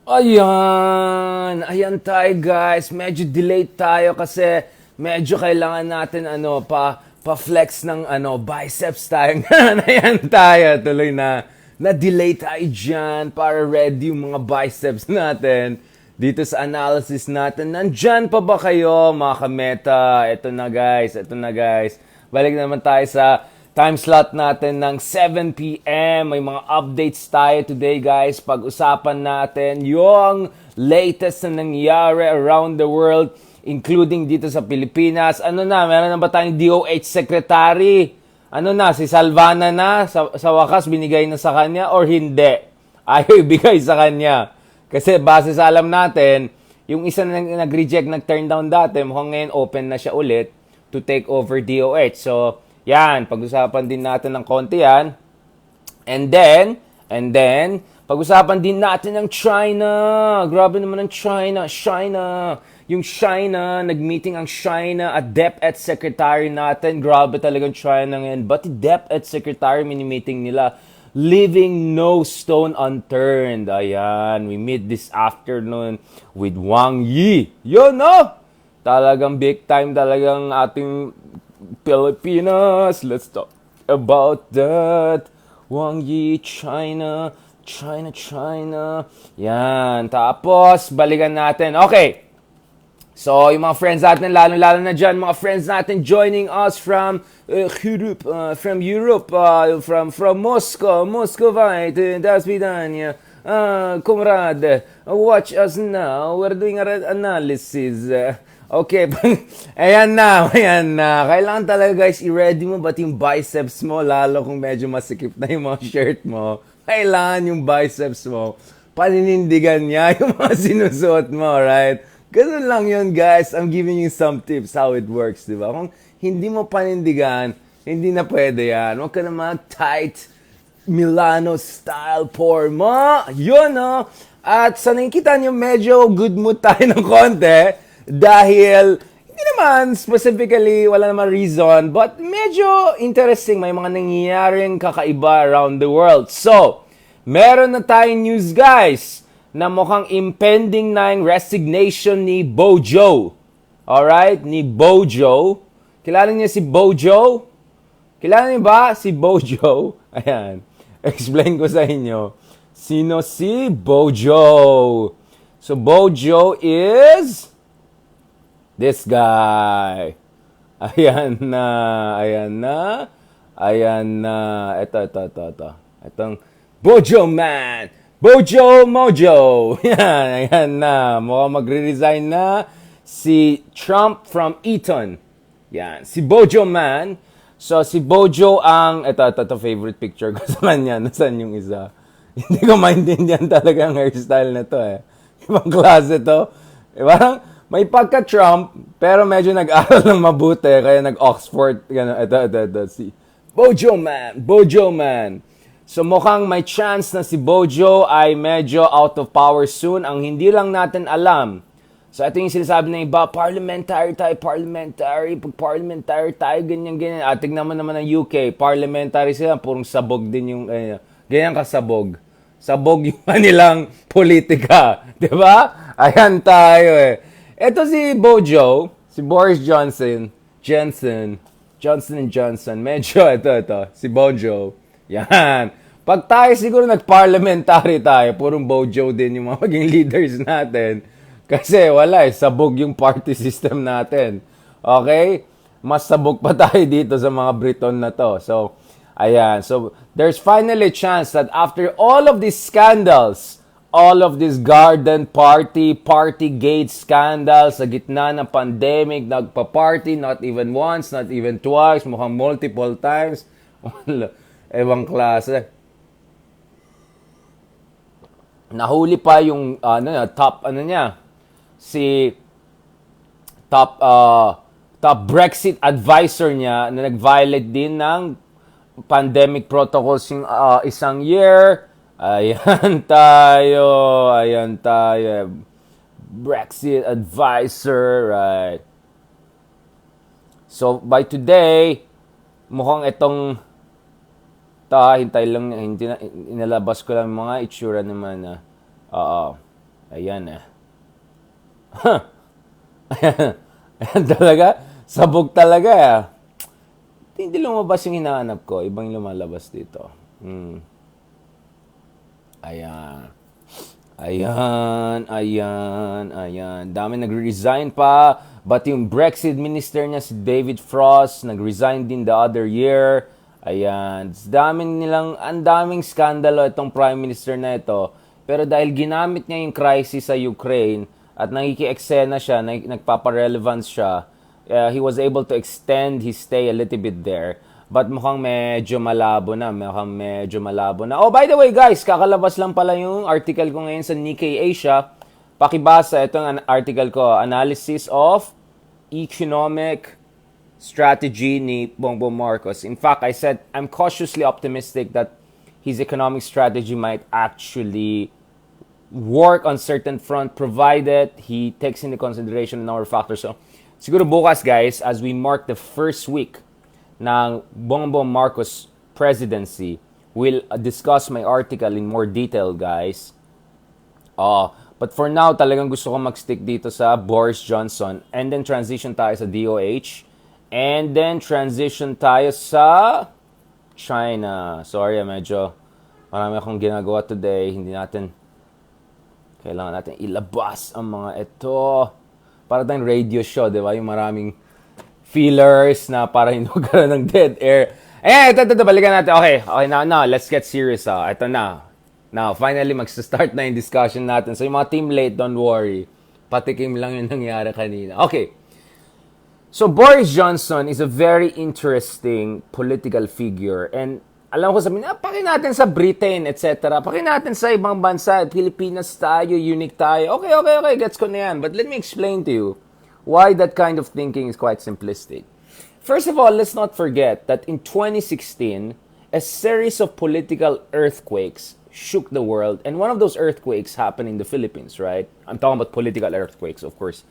Ayan tayo guys. Medyo delayed tayo kasi medyo kailangan natin pa-flex ng biceps tayo. Ayan tayo, tuloy na delay tayo dyan para ready yung mga biceps natin dito sa analysis natin. Nandyan pa ba kayo mga kameta? Ito na guys. Balik naman tayo sa time slot natin ng 7 p.m. May mga updates tayo today guys. Pag-usapan natin yung latest na nangyari around the world, including dito sa Pilipinas. Meron na ba tayong DOH Secretary? Si Salvana na? Sa wakas, binigay na sa kanya or hindi? Ayaw ibigay sa kanya. Kasi base sa alam natin, yung isa na nag-reject, nag-turn down dati, mukhang ngayon open na siya ulit to take over DOH. So, yan, pag-usapan din natin ng konti yan. And then, pag-usapan din natin ng China. Grabe naman ang China. Yung China, nag-meeting ang China at DepEd Secretary natin. Grabe talagang China ngayon. But the DepEd Secretary, mini-meeting nila, leaving no stone unturned. Ayan, we meet this afternoon with Wang Yi. Talagang big time talagang ating Pilipinas. Let's talk about that. Wang Yi, China. Yan. Tapos, balikan natin. Okay. So, yung mga friends natin, lalo-lalo na dyan, mga friends natin joining us from Europe, from Moscow, das vidanya. Comrade, watch us now. We're doing an analysis. Okay, ayan na. Kailangan talaga guys, i-ready mo ba't yung biceps mo, lalo kung medyo masikip na yung mga shirt mo. Kailangan yung biceps mo, paninindigan niya yung mga sinusuot mo, right? Ganun lang yun guys, I'm giving you some tips how it works, di ba? Kung hindi mo panindigan, hindi na pwede yan. Huwag ka na mga tight Milano style forma. At sa nakikita nyo, medyo good mood tayo ng konti. Dahil, hindi naman specifically, wala naman reason. But medyo interesting, may mga nangyayaring kakaiba around the world. So, meron na tayong news guys na mukhang impending na yung resignation ni Bojo. Alright? Ni Bojo. Kilala niya si Bojo? Kilala niyo ba si Bojo? Ayan. Explain ko sa inyo. Sino si Bojo? So, Bojo is this guy. Ayan na. Ito. Itong Bojo man. Bojo Mojo. Ayan na. Mukhang magre-resign na si Trump from Eton. Yan. Si Bojo man. So, si Bojo ang... Ito favorite picture ko sa kanya. Nasaan yung isa? Hindi ko maintindihan talaga ang hairstyle na to eh. Ibang klase to. Parang may pagka-Trump, pero medyo nag-aral ng mabuti. Kaya nag-Oxford. Ito. Si Bojo man. So mukhang may chance na si Bojo ay medyo out of power soon. Ang hindi lang natin alam. So ito yung sinasabi ng iba, parliamentary. Pag parliamentary tayo, ganyan. Tignan mo naman ng UK, parliamentary sila, purong sabog din yung, ganyan kasabog. Sabog yung kanilang politika. Diba? Ayan tayo eh. Ito si Bojo, si Boris Johnson, medyo ito, si Bojo. Yan. Pag tayo siguro nag-parliamentary tayo, purong Bojo din yung mga maging leaders natin. Kasi wala sabog yung party system natin. Okay? Mas sabog pa tayo dito sa mga Briton na to. So, ayan. So, there's finally a chance that after all of these scandals, all of this garden partygate scandals, sa gitna ng pandemic, nagpa-party, not even once, not even twice, mukhang multiple times. Ebang klase. Nahuli pa yung top Brexit advisor niya na nag-violate din ng pandemic protocols yung isang year. Ayan tayo. Brexit advisor, right? So, by today, mukhang itong hintay lang, hindi na, inalabas ko lang mga itsura naman na, Ayan eh. Ayan talaga. Sabog talaga eh. Hindi lumabas yung hinahanap ko. Ibang lumalabas dito. Ayan. Ayan. Dami nag-resign pa. But yung Brexit minister niya, si David Frost, nag-resign din the other year. Ayan. Ang daming skandalo itong prime minister na ito. Pero dahil ginamit niya yung crisis sa Ukraine at nakiki-eksena siya, nagpapa-relevance siya, he was able to extend his stay a little bit there. But mukhang medyo malabo na. Oh, by the way guys, kakalabas lang pala yung article ko ngayon sa Nikkei Asia. Pakibasa itong article ko, Analysis of Economic Strategy ni Bongbong Marcos. In fact, I said I'm cautiously optimistic that his economic strategy might actually work on certain front provided he takes into consideration a number of factors. So, siguro bukas guys, as we mark the first week ng Bongbong Marcos presidency, we'll discuss my article in more detail, guys. But for now, talagang gusto ko mag-stick dito sa Boris Johnson, and then transition tayo sa DOH, and then transition tayo sa China. Sorry, medyo marami akong ginagawa today. Kailangan natin ilabas ang mga ito. Para tayong radio show, di ba? Yung maraming fillers na para hindi magkaroon ng dead air. Ito, balikan natin. Okay, now, let's get serious. Ito na. Now, finally, magsa-start na yung discussion natin. So, yung mga team late, don't worry. Patikim lang yung nangyari kanina. Okay. So, Boris Johnson is a very interesting political figure. And alam ko sabihin, paki natin sa Britain, etc. Paki natin sa ibang bansa. Pilipinas tayo, unique tayo. Okay, gets ko na yan. But let me explain to you why that kind of thinking is quite simplistic. First of all, let's not forget that in 2016, a series of political earthquakes shook the world. And one of those earthquakes happened in the Philippines, right? I'm talking about political earthquakes, of course.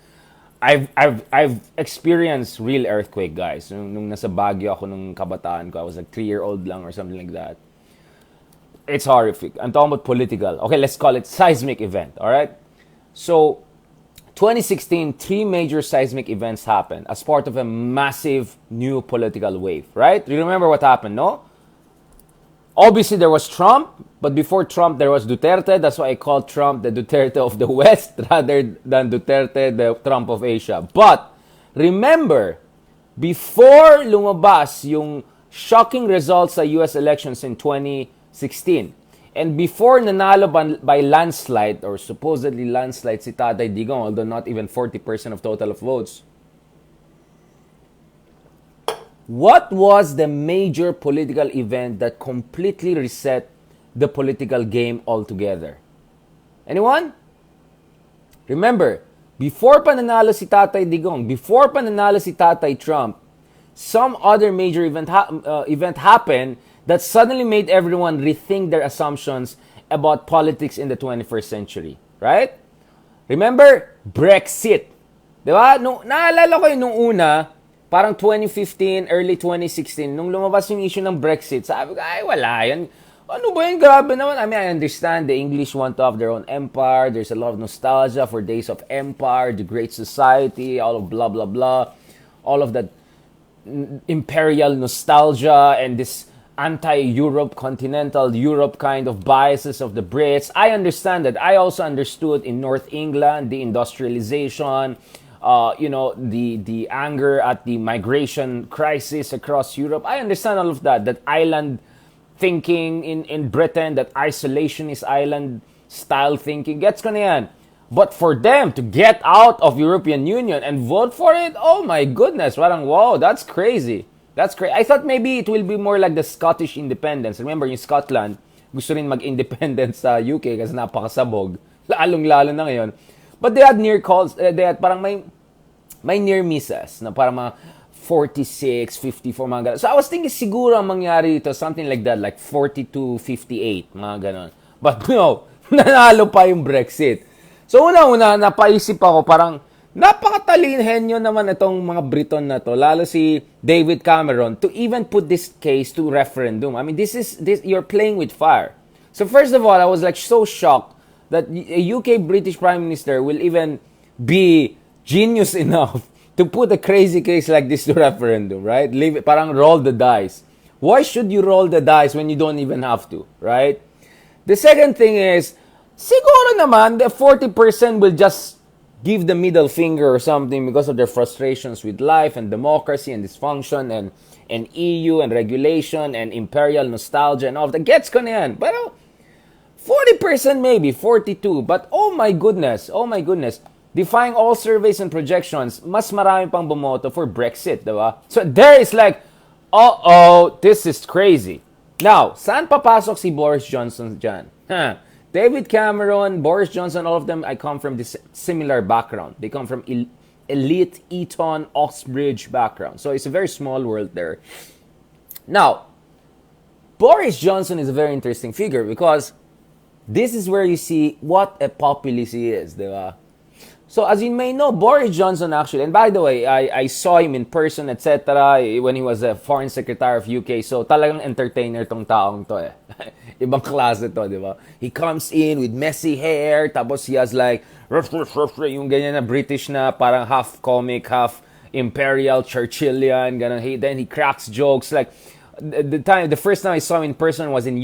I've experienced real earthquake, guys. Nung nasa Baguio ako nung kabataan ko, I was like 3-year-old lang or something like that. It's horrific. I'm talking about political. Okay, let's call it seismic event, all right? So, 2016, 3 major seismic events happened as part of a massive new political wave, right? You remember what happened, no? Obviously, there was Trump, but before Trump, there was Duterte. That's why I call Trump the Duterte of the West rather than Duterte, the Trump of Asia. But remember, before lumabas yung shocking results sa US elections in 2016, and before nanalo by landslide, or supposedly landslide si Tatay Digong, although not even 40% of total of votes, what was the major political event that completely reset the political game altogether? Anyone? Remember, before pa nanalo si Tatay Digong, before pa nanalo si Tatay Trump, some other major event happened that suddenly made everyone rethink their assumptions about politics in the 21st century. Right? Remember? Brexit. Diba? Naalala ko yun nung una, parang 2015, early 2016, nung lumabas yung issue ng Brexit, sabi ko, ay, wala yan. Ano ba yun? Grabe naman. I mean, I understand the English want to have their own empire. There's a lot of nostalgia for days of empire, the Great Society, all of blah, blah, blah. All of that imperial nostalgia and this anti-Europe, continental Europe kind of biases of the Brits. I understand that. I also understood in North England, the industrialization, the anger at the migration crisis across Europe. I understand all of that. That island thinking in Britain, that isolationist island style thinking. Gets ko na yan. But for them to get out of European Union and vote for it, oh my goodness, parang wow, that's crazy. That's crazy. I thought maybe it will be more like the Scottish independence. Remember, yung Scotland, gusto rin mag-independent sa UK kasi napakasabog. Lalong-lalo na ngayon. But they had near calls, they had parang may near misses na parang mga 46, 54, mga gano'n. So I was thinking siguro ang mangyari dito, something like that, like 42, 58, mga gano'n. But no, nanalo pa yung Brexit. So una-una, napaisip ako parang, napakatalinhenyo naman itong mga Briton na to, lalo si David Cameron, to even put this case to referendum. I mean, this you're playing with fire. So first of all, I was like so shocked that a UK British Prime Minister will even be genius enough to put a crazy case like this to referendum, right? Leave it, parang roll the dice. Why should you roll the dice when you don't even have to, right? The second thing is, siguro naman, the 40% will just give the middle finger or something because of their frustrations with life and democracy and dysfunction and EU and regulation and imperial nostalgia and all of that. Gets ko na yan. Pero 40% maybe, 42. But oh my goodness, defying all surveys and projections, mas marami pang bumoto for Brexit, diba? So there is like, this is crazy. Now, saan papasok si Boris Johnson dyan? David Cameron, Boris Johnson, all of them, I come from this similar background. They come from elite Eton, Oxbridge background. So it's a very small world there. Now, Boris Johnson is a very interesting figure because this is where you see what a populist he is, diba? So as you may know, Boris Johnson actually, and by the way, I saw him in person, etc. when he was a foreign secretary of UK. So talagang entertainer tong taong to eh. Ibang klase to, di ba? He comes in with messy hair, tapos he has like, yung ganyan na British na, parang half comic, half imperial, Churchillian, ganun. Then he cracks jokes. Like, the first time I saw him in person was in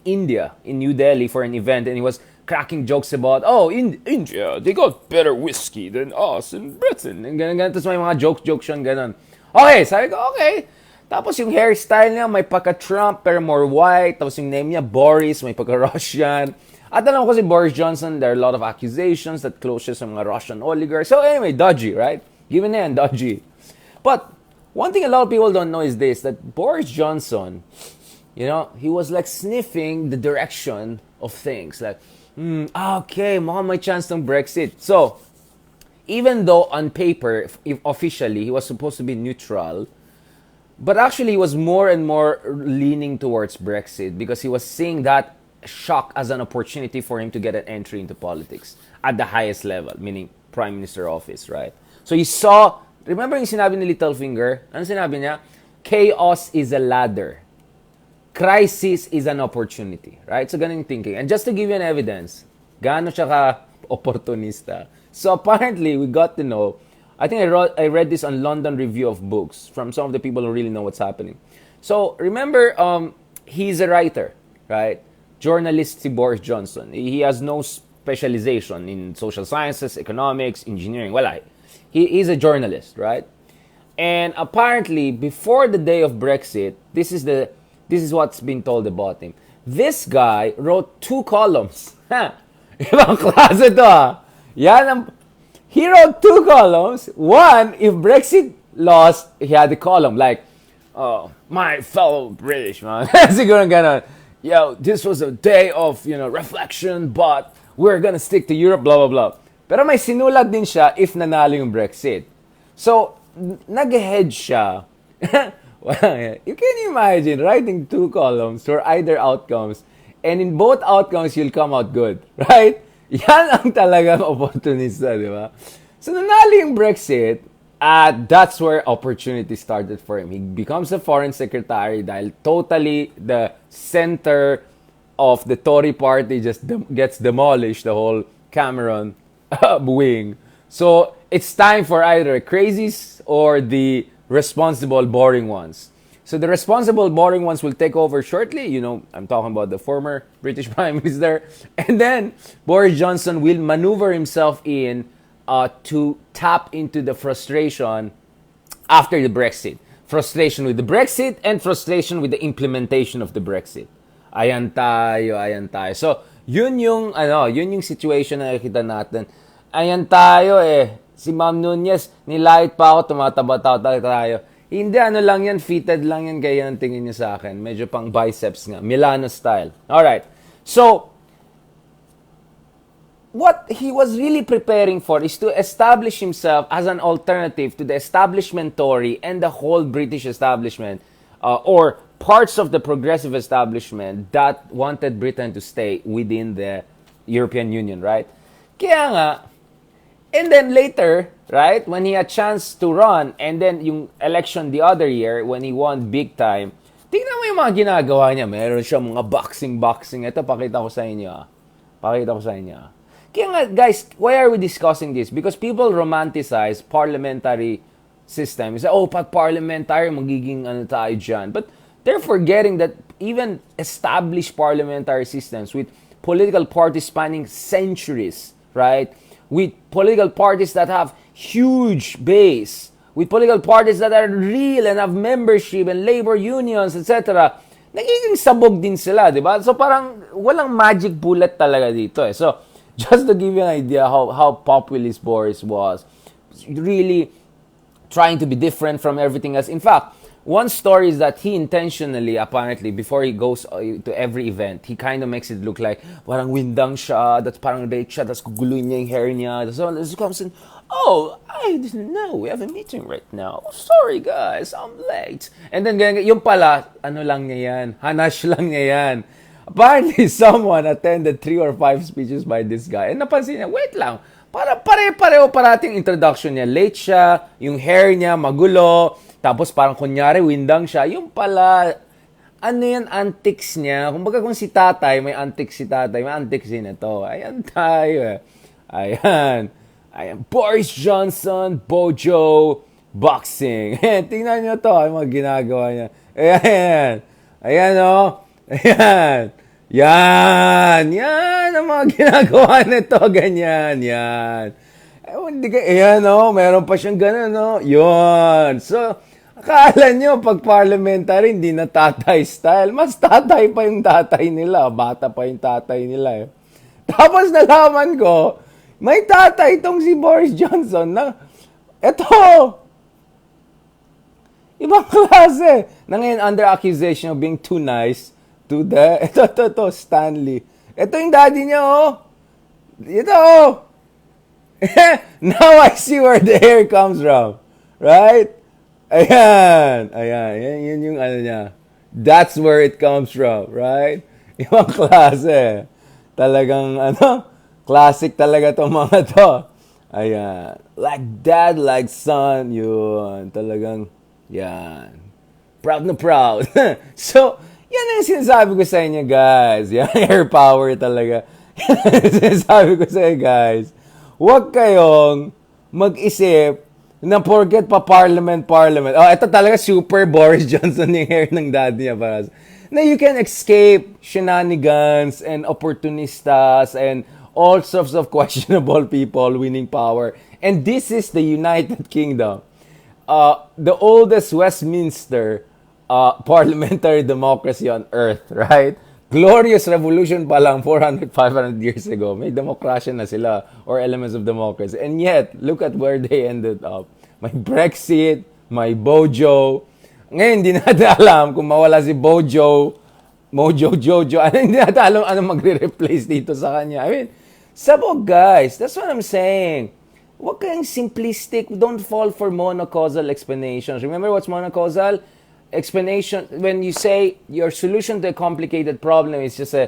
India, in New Delhi for an event, and he was cracking jokes about, in India, they got better whiskey than us in Britain. And ganun. Tapos may mga jokes yun, ganun. Okay, sabi ko, okay. Tapos yung hairstyle niya, may pagka-Trump pero more white. Tapos yung name niya, Boris, may pagka-Russian. At alam ko si Boris Johnson, there are a lot of accusations that close siya sa mga Russian oligarchs. So anyway, dodgy, right? Given na yan, dodgy. But one thing a lot of people don't know is this, that Boris Johnson, you know, he was like sniffing the direction of things. Like, okay, mukhang may chance ng Brexit. So, even though on paper, if officially, he was supposed to be neutral, but actually he was more and more leaning towards Brexit because he was seeing that shock as an opportunity for him to get an entry into politics at the highest level, meaning Prime Minister office, right? So he saw, remember yung sinabi ni Littlefinger? Ano sinabi niya? Chaos is a ladder. Crisis is an opportunity, right? So ganun yung thinking. And just to give you an evidence, gaano siya ka-opportunista. So apparently, we got to know, I think I read this on London Review of Books from some of the people who really know what's happening. So remember, he's a writer, right? Journalist si Boris Johnson. He has no specialization in social sciences, economics, engineering. Wala. He's a journalist, right? And apparently, before the day of Brexit, this is what's been told about him. This guy wrote 2 columns. Ibang klase to he wrote 2 columns. One, if Brexit lost, he had a column like, my fellow British, man. Siguro ganon. Yo, this was a day of, reflection, but we're gonna stick to Europe, blah, blah, blah. Pero may sinulat din siya if nanalo yung Brexit. So, nag-hedge siya. You can imagine writing 2 columns for either outcomes, and in both outcomes, you'll come out good, right? Yan ang talagang opportunista, di ba? So, nanalo yung Brexit, that's where opportunity started for him. He becomes a foreign secretary dahil totally the center of the Tory party just gets demolished, the whole Cameron wing. So, it's time for either crazies or the responsible, boring ones. So the responsible, boring ones will take over shortly. I'm talking about the former British Prime Minister. And then Boris Johnson will maneuver himself in to tap into the frustration after the Brexit. Frustration with the Brexit and frustration with the implementation of the Brexit. Ayan tayo. So, yun yung situation na nakikita natin. Ayan tayo eh. Si Ma'am Nunez, nilait pa ako, tumataba tayo. Hindi, lang yan, fitted lang yan, kaya yan ang tingin niyo sa akin. Medyo pang biceps nga, Milano style. Alright, so, what he was really preparing for is to establish himself as an alternative to the establishment Tory and the whole British establishment, or parts of the progressive establishment that wanted Britain to stay within the European Union, right? Kaya nga, and then later, right, when he had chance to run, and then yung election the other year, when he won big time, tingnan mo yung mga ginagawa niya. Meron siya mga boxing. Ito, pakita ko sa inyo. Pakita ko sa inyo. Kaya nga, guys, why are we discussing this? Because people romanticize parliamentary system. Say, oh, pag parliamentary, magiging ano tayo dyan. But they're forgetting that even established parliamentary systems with political parties spanning centuries, right? With political parties that have huge base, with political parties that are real and have membership and labor unions, etc., nagiging sabog din sila, di ba? So parang walang magic bullet talaga dito eh. So, just to give you an idea how populist Boris was, really trying to be different from everything else. In fact, one story is that he intentionally, apparently, before he goes to every event, he kind of makes it look like parang windang siya, that's parang rate siya, that's guguluin niya yung hair niya. So he comes in, oh, I didn't know, we have a meeting right now. Oh, sorry guys, I'm late. And then yung pala, ano lang niya yan, hanash lang niya yan. Apparently, someone attended 3 or 5 speeches by this guy. And napansin niya, wait lang, para pare-pareho parating introduction niya. Late siya, yung hair niya magulo, tapos parang kunyari windang siya. Yung pala, ano yan, antics niya. Kumbaga kung si tatay, may antics si tatay, may antics din ito. Ayan tayo. Ayan. Ayan. Boris Johnson, Bojo, boxing. Tingnan nyo to, ang mga ginagawa niya. Ayan. Ayan o. Ayan. Yan. Yan ang mga ginagawa nito. Ganyan. Yan. Ayan o. Meron pa siyang ganun o. Yun. So, akala nyo pag parliamentary, hindi na tatay style. Mas tatay pa yung tatay nila. Bata pa yung tatay nila eh. Tapos nalaman ko, may tatay itong si Boris Johnson na, eto, ibang klase. Na ngayon under accusation of being too nice to the, ito, Stanley. Ito yung daddy niya, oh. Ito, oh. Now I see where the hair comes from. Right? Ayan. Yun yung ano niya. That's where it comes from. Right? Ibang klase. Talagang, classic talaga itong mga to. Ayan. Like dad, like son. Yun. Talagang, yan. Proud na proud. So, yan ang sinasabi ko sa inyo, guys. Yan, air power talaga. Yan ang sinasabi ko sa inyo, guys. Huwag kayong mag-isip na porket pa parliament. Oh, ito talaga super Boris Johnson yung hair ng daddy niya. Para na you can escape shenanigans and opportunistas and all sorts of questionable people winning power. And this is the United Kingdom. The oldest Westminster parliamentary democracy on earth, right? Glorious revolution pa lang 400, 500 years ago. May demokrasya na sila or elements of democracy. And yet, look at where they ended up. May Brexit, may Bojo. Ngayon, hindi natin alam kung mawala si Bojo, Mojo, Jojo. Hindi natin alam ano magre-replace dito sa kanya. I mean, sabog, guys. That's what I'm saying. Huwag kayong simplistic. Don't fall for monocausal explanations. Remember what's monocausal? Explanation, when you say your solution to a complicated problem is just a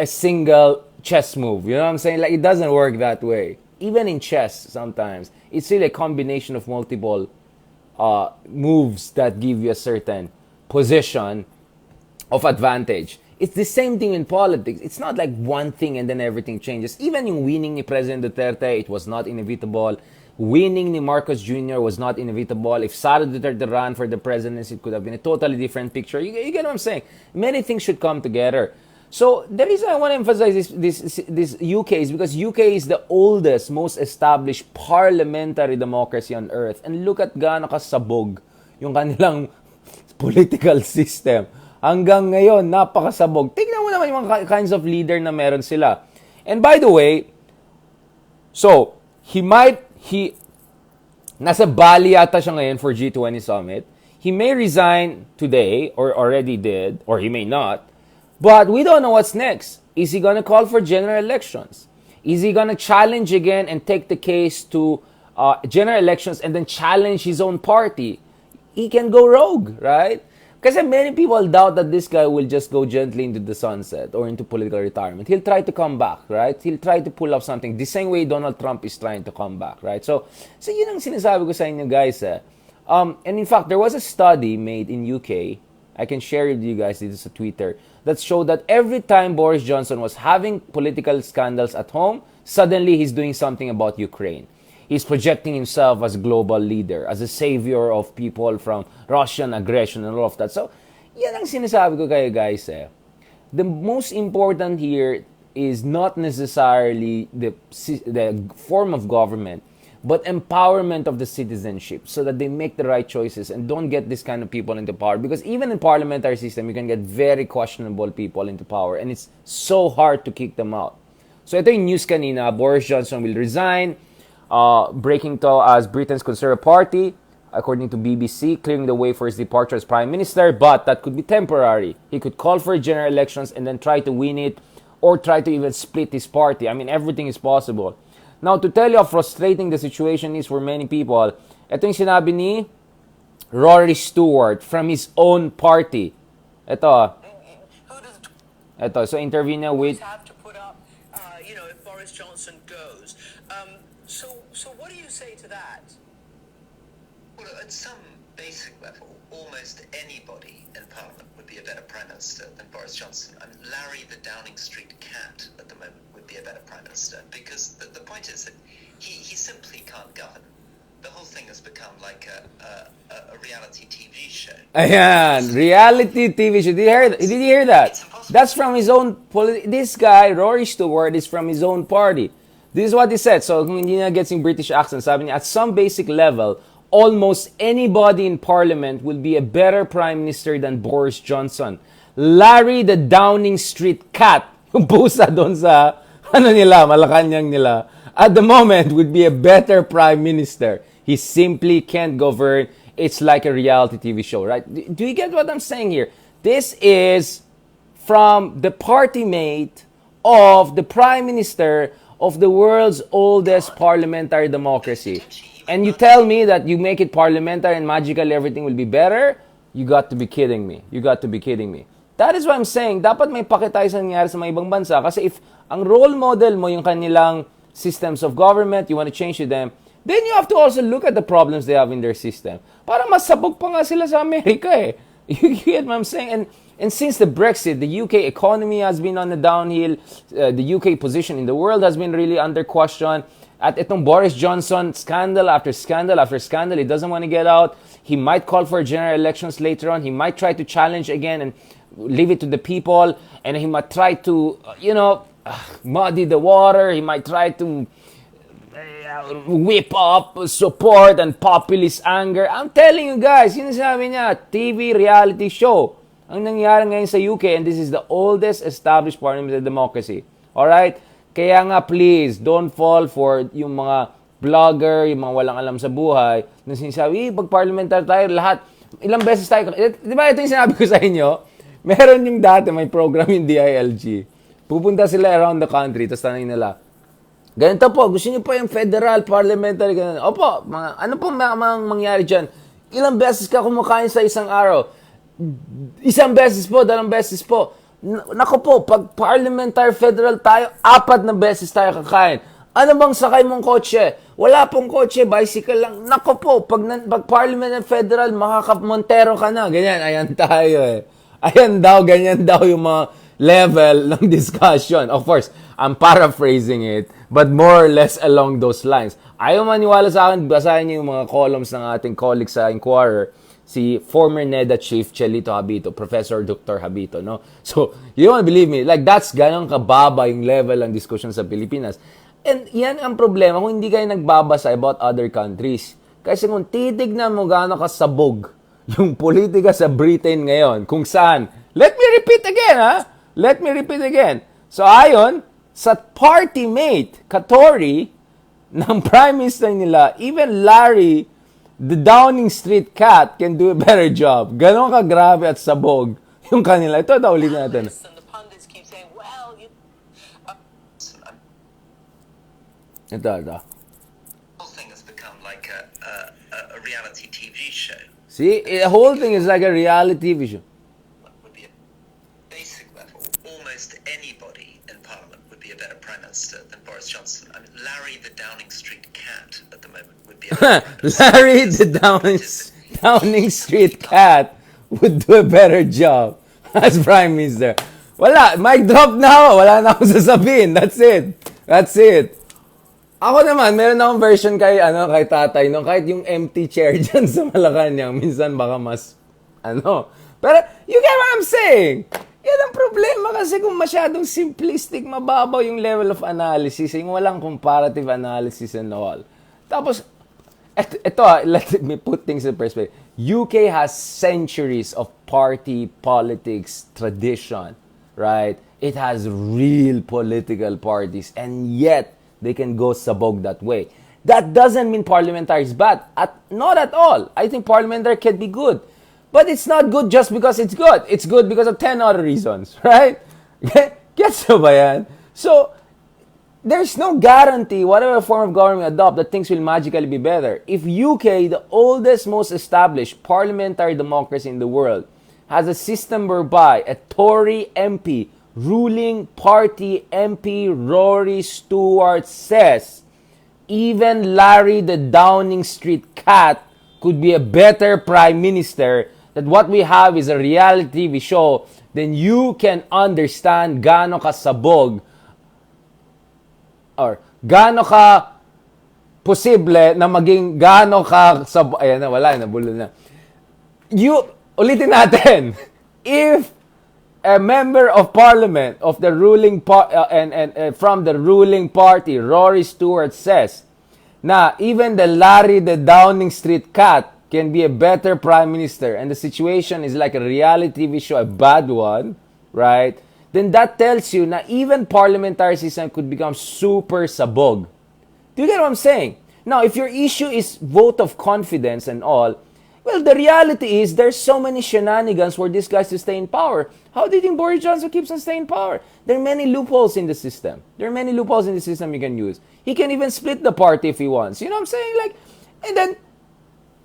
single chess move. You know what I'm saying? Like, it doesn't work that way. Even in chess, sometimes, it's really a combination of multiple moves that give you a certain position of advantage. It's the same thing in politics. It's not like one thing and then everything changes. Even in winning ni President Duterte, it was not inevitable. Winning ni Marcos Jr. was not inevitable. If Sara Duterte ran for the presidency, it could have been a totally different picture. You get what I'm saying? Many things should come together. So the reason I want to emphasize this UK is because UK is the oldest, most established parliamentary democracy on earth. And look at gaano kasabog yung kanilang political system. Hanggang ngayon, napakasabog. Tingnan mo naman yung mga kinds of leader na meron sila. And by the way, so, nasa Bali yata siya ngayon for G20 Summit. He may resign today, or already did, or he may not. But we don't know what's next. Is he gonna call for general elections? Is he gonna challenge again and take the case to general elections and then challenge his own party? He can go rogue, right? Kasi many people doubt that this guy will just go gently into the sunset or into political retirement. He'll try to come back, right? He'll try to pull up something. The same way Donald Trump is trying to come back, right? So yun ang sinasabi ko sa inyo, guys. And in fact, there was a study made in UK I can share it with you guys. This is a Twitter that showed that every time Boris Johnson was having political scandals at home, suddenly he's doing something about Ukraine. He's projecting himself as a global leader, as a savior of people from Russian aggression and all of that. So, yan ang sinasabi ko kayo guys eh. The most important here is not necessarily the form of government, but empowerment of the citizenship so that they make the right choices and don't get this kind of people into power. Because even in parliamentary system, you can get very questionable people into power and it's so hard to kick them out. So ito yung news kanina, Boris Johnson will resign, breaking to as Britain's Conservative Party, according to BBC, clearing the way for his departure as Prime Minister, but that could be temporary. He could call for general elections and then try to win it or try to even split his party. I mean, everything is possible. Now, to tell you how frustrating the situation is for many people, ito yung sinabi ni Rory Stewart from his own party. Ito. Ito. So, interview niya with... have to put up, if Boris Johnson goes. So what do you say to that? Well, at some basic level, almost anybody in Parliament would be a better Prime Minister than Boris Johnson. I mean, Larry the Downing Street cat at the moment would be a better Prime Minister because the point is that he simply can't govern. The whole thing has become like a reality TV show. Ayan, reality TV show. Did you hear that? That's from his own... This guy, Rory Stewart, is from his own party. This is what he said. So, kung hindi na gets yung British accent, sabi niya, at some basic level, almost anybody in Parliament will be a better Prime Minister than Boris Johnson. Larry the Downing Street cat, yung pusa doon sa, Malacanang nila, at the moment would be a better Prime Minister. He simply can't govern. It's like a reality TV show, right? Do you get what I'm saying here? This is from the party mate of the Prime Minister of the world's oldest parliamentary democracy. And you tell me that you make it parliamentary and magically everything will be better? You got to be kidding me. You got to be kidding me. That is why I'm saying, dapat may pakitay sa nangyari sa mga ibang bansa. Kasi if ang role model mo yung kanilang systems of government, you want to change to them, then you have to also look at the problems they have in their system. Parang mas sabog pa nga sila sa Amerika eh. You get what I'm saying? And since the Brexit, the UK economy has been on the downhill. The UK position in the world has been really under question. At itong Boris Johnson, scandal after scandal after scandal, he doesn't want to get out. He might call for general elections later on. He might try to challenge again and leave it to the people. And he might try to, muddy the water. He might try to whip up support and populist anger. I'm telling you guys, yun sabi niya, TV reality show. Ang nangyari ngayon sa UK, and this is the oldest established parliamentary democracy. Alright? Kaya nga, please, don't fall for yung mga blogger, yung mga walang alam sa buhay, na sinasabi, pag parliamentary tayo, lahat, ilang beses tayo, di ba ito yung sinabi ko sa inyo? Meron yung dati, may program yung DILG. Pupunta sila around the country, tapos tanongin nila, ganito po, gusto niyo po yung federal parliamentary, ganito. Opo, ano po mangyari dyan? Ilang beses ka kumakain sa isang araw? Isang beses po, dalawang beses po. Nako po, pag parliamentary federal tayo, 4 na beses tayo kakain. Ano bang sakay mong kotse? Wala pong kotse, bicycle lang. Nako po, pag parliamentary federal, makaka-Montero ka na. Ganyan, ayan tayo eh. Ayan daw, ganyan daw yung mga level ng discussion. Of course, I'm paraphrasing it, but more or less along those lines. Ayaw maniwala sa akin, basahin niyo yung mga columns ng ating colleague sa Inquirer, si former NEDA Chief Chelito Habito, Professor Dr. Habito, no? So, you don't believe me, like that's ganun kababa yung level ng discussion sa Pilipinas. And yan ang problema kung hindi kayo nagbabasa about other countries. Kasi kung titignan mo gano'n kasabog yung politika sa Britain ngayon, kung saan, let me repeat again, ha? Let me repeat again. So, ayon, sa party mate, Tory, ng Prime Minister nila, even Larry, the Downing Street cat can do a better job. Ganon ka grabe at sabog yung kanila. Ito daw ulit natin. And the pundits keep saying, well, Ito. The whole thing has become like a reality TV show. See, the whole thing is like a reality TV show. Would be a basic level. Almost anybody in Parliament would be a better Prime Minister than Boris Johnson. I mean, Larry the Downing Street cat at the moment would be a better Prime Minister. Larry the Downing Street cat would do a better job as Prime Minister. Wala, mic drop na ako. Wala na akong sasabihin. That's it. That's it. Ako naman, meron akong version kay tatay, no? Kahit yung empty chair dyan sa Malacanang, minsan baka mas, Pero, you get what I'm saying? Yan ang problema kasi kung masyadong simplistic, mababaw yung level of analysis, yung walang comparative analysis and all. Tapos, let me put things in perspective. UK has centuries of party politics tradition, right? It has real political parties, and yet they can go sabog that way. That doesn't mean parliamentary is bad. Not at all. I think parliamentary can be good. But it's not good just because it's good. It's good because of 10 other reasons, right? Gets mo ba yan? So, there's no guarantee, whatever form of government we adopt, that things will magically be better. If UK, the oldest, most established parliamentary democracy in the world, has a system whereby a Tory MP, ruling party MP Rory Stewart says, even Larry the Downing Street cat could be a better prime minister, that what we have is a reality TV show, then you can understand gaano ka sabog or gaano ka posible na maging gaano ka sabog. Ayan na, wala na, bulol na. Ulitin natin. If a member of parliament of the ruling from the ruling party, Rory Stewart, says na even the Larry the Downing Street cat can be a better prime minister, and the situation is like a reality TV show, a bad one, right? Then that tells you na even parliamentary system could become super sabog. Do you get what I'm saying? Now, if your issue is vote of confidence and all, well, the reality is there's so many shenanigans for these guys to stay in power. How do you think Boris Johnson keeps on staying in power? There are many loopholes in the system. There are many loopholes in the system you can use. He can even split the party if he wants. You know what I'm saying? And then,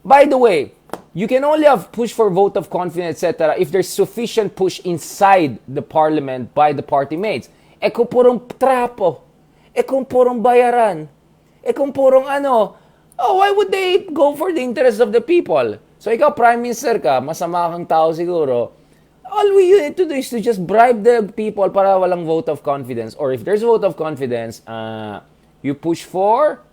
by the way, you can only have push for vote of confidence, etc., if there's sufficient push inside the parliament by the party mates. Kung purong trapo, kung purong bayaran, kung purong why would they go for the interest of the people? So ikaw, prime minister ka, masama kang tao siguro, all you need to do is to just bribe the people para walang vote of confidence. Or if there's vote of confidence, you push for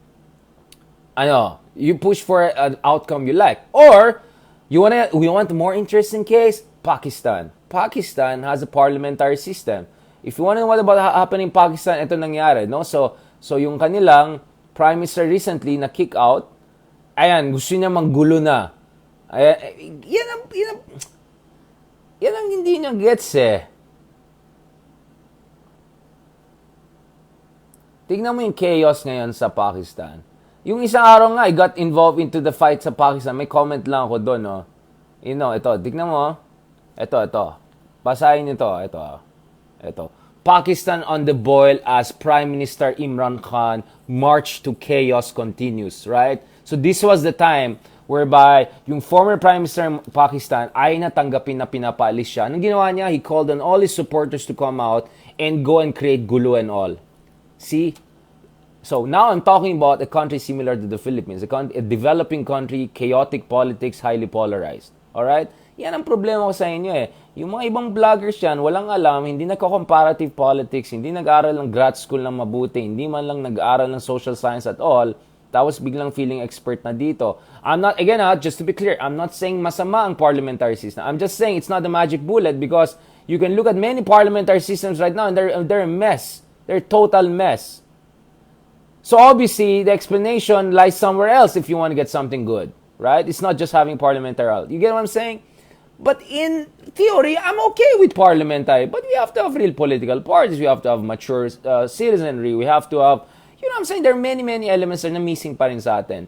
an outcome you like. Or we want a more interesting case, Pakistan. Pakistan has a parliamentary system. If you want to know what about happening in Pakistan, ito nangyari, no? So yung kanilang prime minister recently na kick out, ayan, gusto niya manggulo na. Ayan, yan ang hindi niya gets Tignan mo yung chaos ngayon sa Pakistan. Yung isang araw nga, I got involved into the fight sa Pakistan. May comment lang ako doon, no? Ito, tignan mo. Ito. Basahin ito. Pakistan on the boil as Prime Minister Imran Khan march to chaos continues, right? So this was the time whereby yung former Prime Minister ng Pakistan ay natanggapin na pinapaalis siya. Anong ginawa niya? He called on all his supporters to come out and go and create gulo and all. See? So now I'm talking about a country similar to the Philippines, a developing country, chaotic politics, highly polarized. Alright? Yan ang problema ko sa inyo Yung mga ibang vloggers yan, walang alam, hindi nagko-comparative politics, hindi nag-aral ng grad school ng mabuti, hindi man lang nag-aral ng social science at all, tapos biglang feeling expert na dito. I'm not, again, just to be clear, I'm not saying masama ang parliamentary system. I'm just saying it's not a magic bullet because you can look at many parliamentary systems right now and they're a mess. They're a total mess. So obviously, the explanation lies somewhere else if you want to get something good, right? It's not just having parliamentary. You get what I'm saying? But in theory, I'm okay with parliamentary. But we have to have real political parties. We have to have mature citizenry. We have to have, you know what I'm saying? There are many, many elements na missing pa rin sa atin.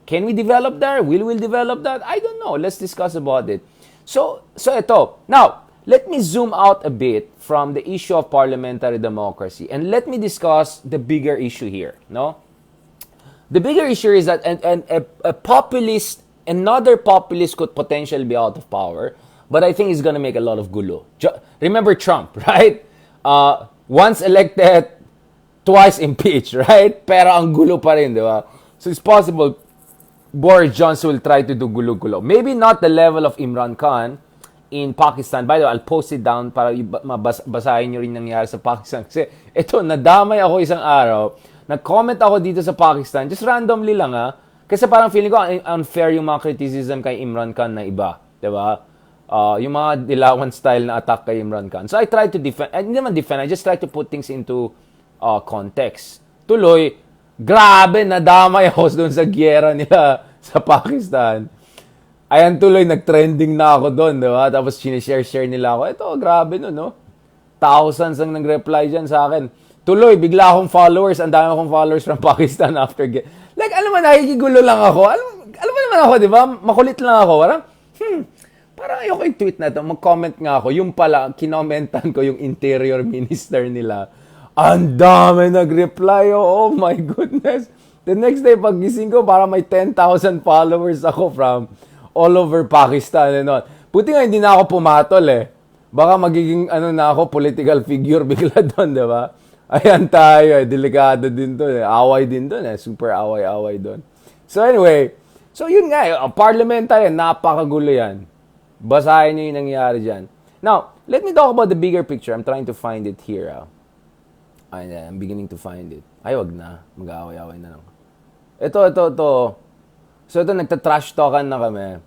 Can we develop that? Will we develop that? I don't know. Let's discuss about it. So ito. Now, let me zoom out a bit from the issue of parliamentary democracy. And let me discuss the bigger issue here. No? The bigger issue is that a populist, another populist could potentially be out of power, but I think he's going to make a lot of gulo. Remember Trump, right? Once elected, twice impeached, right? Pero ang gulo pa rin, di ba? So it's possible Boris Johnson will try to do gulo-gulo. Maybe not the level of Imran Khan. in Pakistan. By the way, I'll post it down para basahin nyo rin nangyari sa Pakistan. Kasi ito, nadamay ako isang araw. Nag-comment ako dito sa Pakistan. Just randomly lang Kasi parang feeling ko unfair yung mga criticism kay Imran Khan na iba. Diba? Yung mga dilawan style na attack kay Imran Khan. So I try to defend. Hindi naman defend. I just try to put things into context. Tuloy, grabe, nadamay ako doon sa gyera nila sa Pakistan. Ayan tuloy, nag-trending na ako doon, di ba? Tapos sinishare-share nila ako. Ito, grabe nun, no? Thousands ang nag-reply dyan sa akin. Tuloy, bigla akong followers. Ang dami akong followers from Pakistan after like, alam mo, nakikigulo lang ako. Alam mo naman ako, di ba? Makulit lang ako. Parang ayoko yung tweet na ito. Mag-comment nga ako. Yung pala, kinomentan ko yung interior minister nila. Ang dami nag-reply. Oh my goodness. The next day, pag-gising ko, parang may 10,000 followers ako from all over Pakistan and all. Buti nga hindi na ako pumatol Baka magiging na ako, political figure bigla doon, di ba? Ayan tayo delikado din doon Away din doon Super away-away doon. So anyway, so yun nga parliamentary, napakagulo yan. Basahin nyo yung nangyari dyan. Now, let me talk about the bigger picture. I'm trying to find it here. I'm beginning to find it. Ay, wag na. Mag-aaway-away na lang. Ito. So, ito, nagta-trash talkan na kami.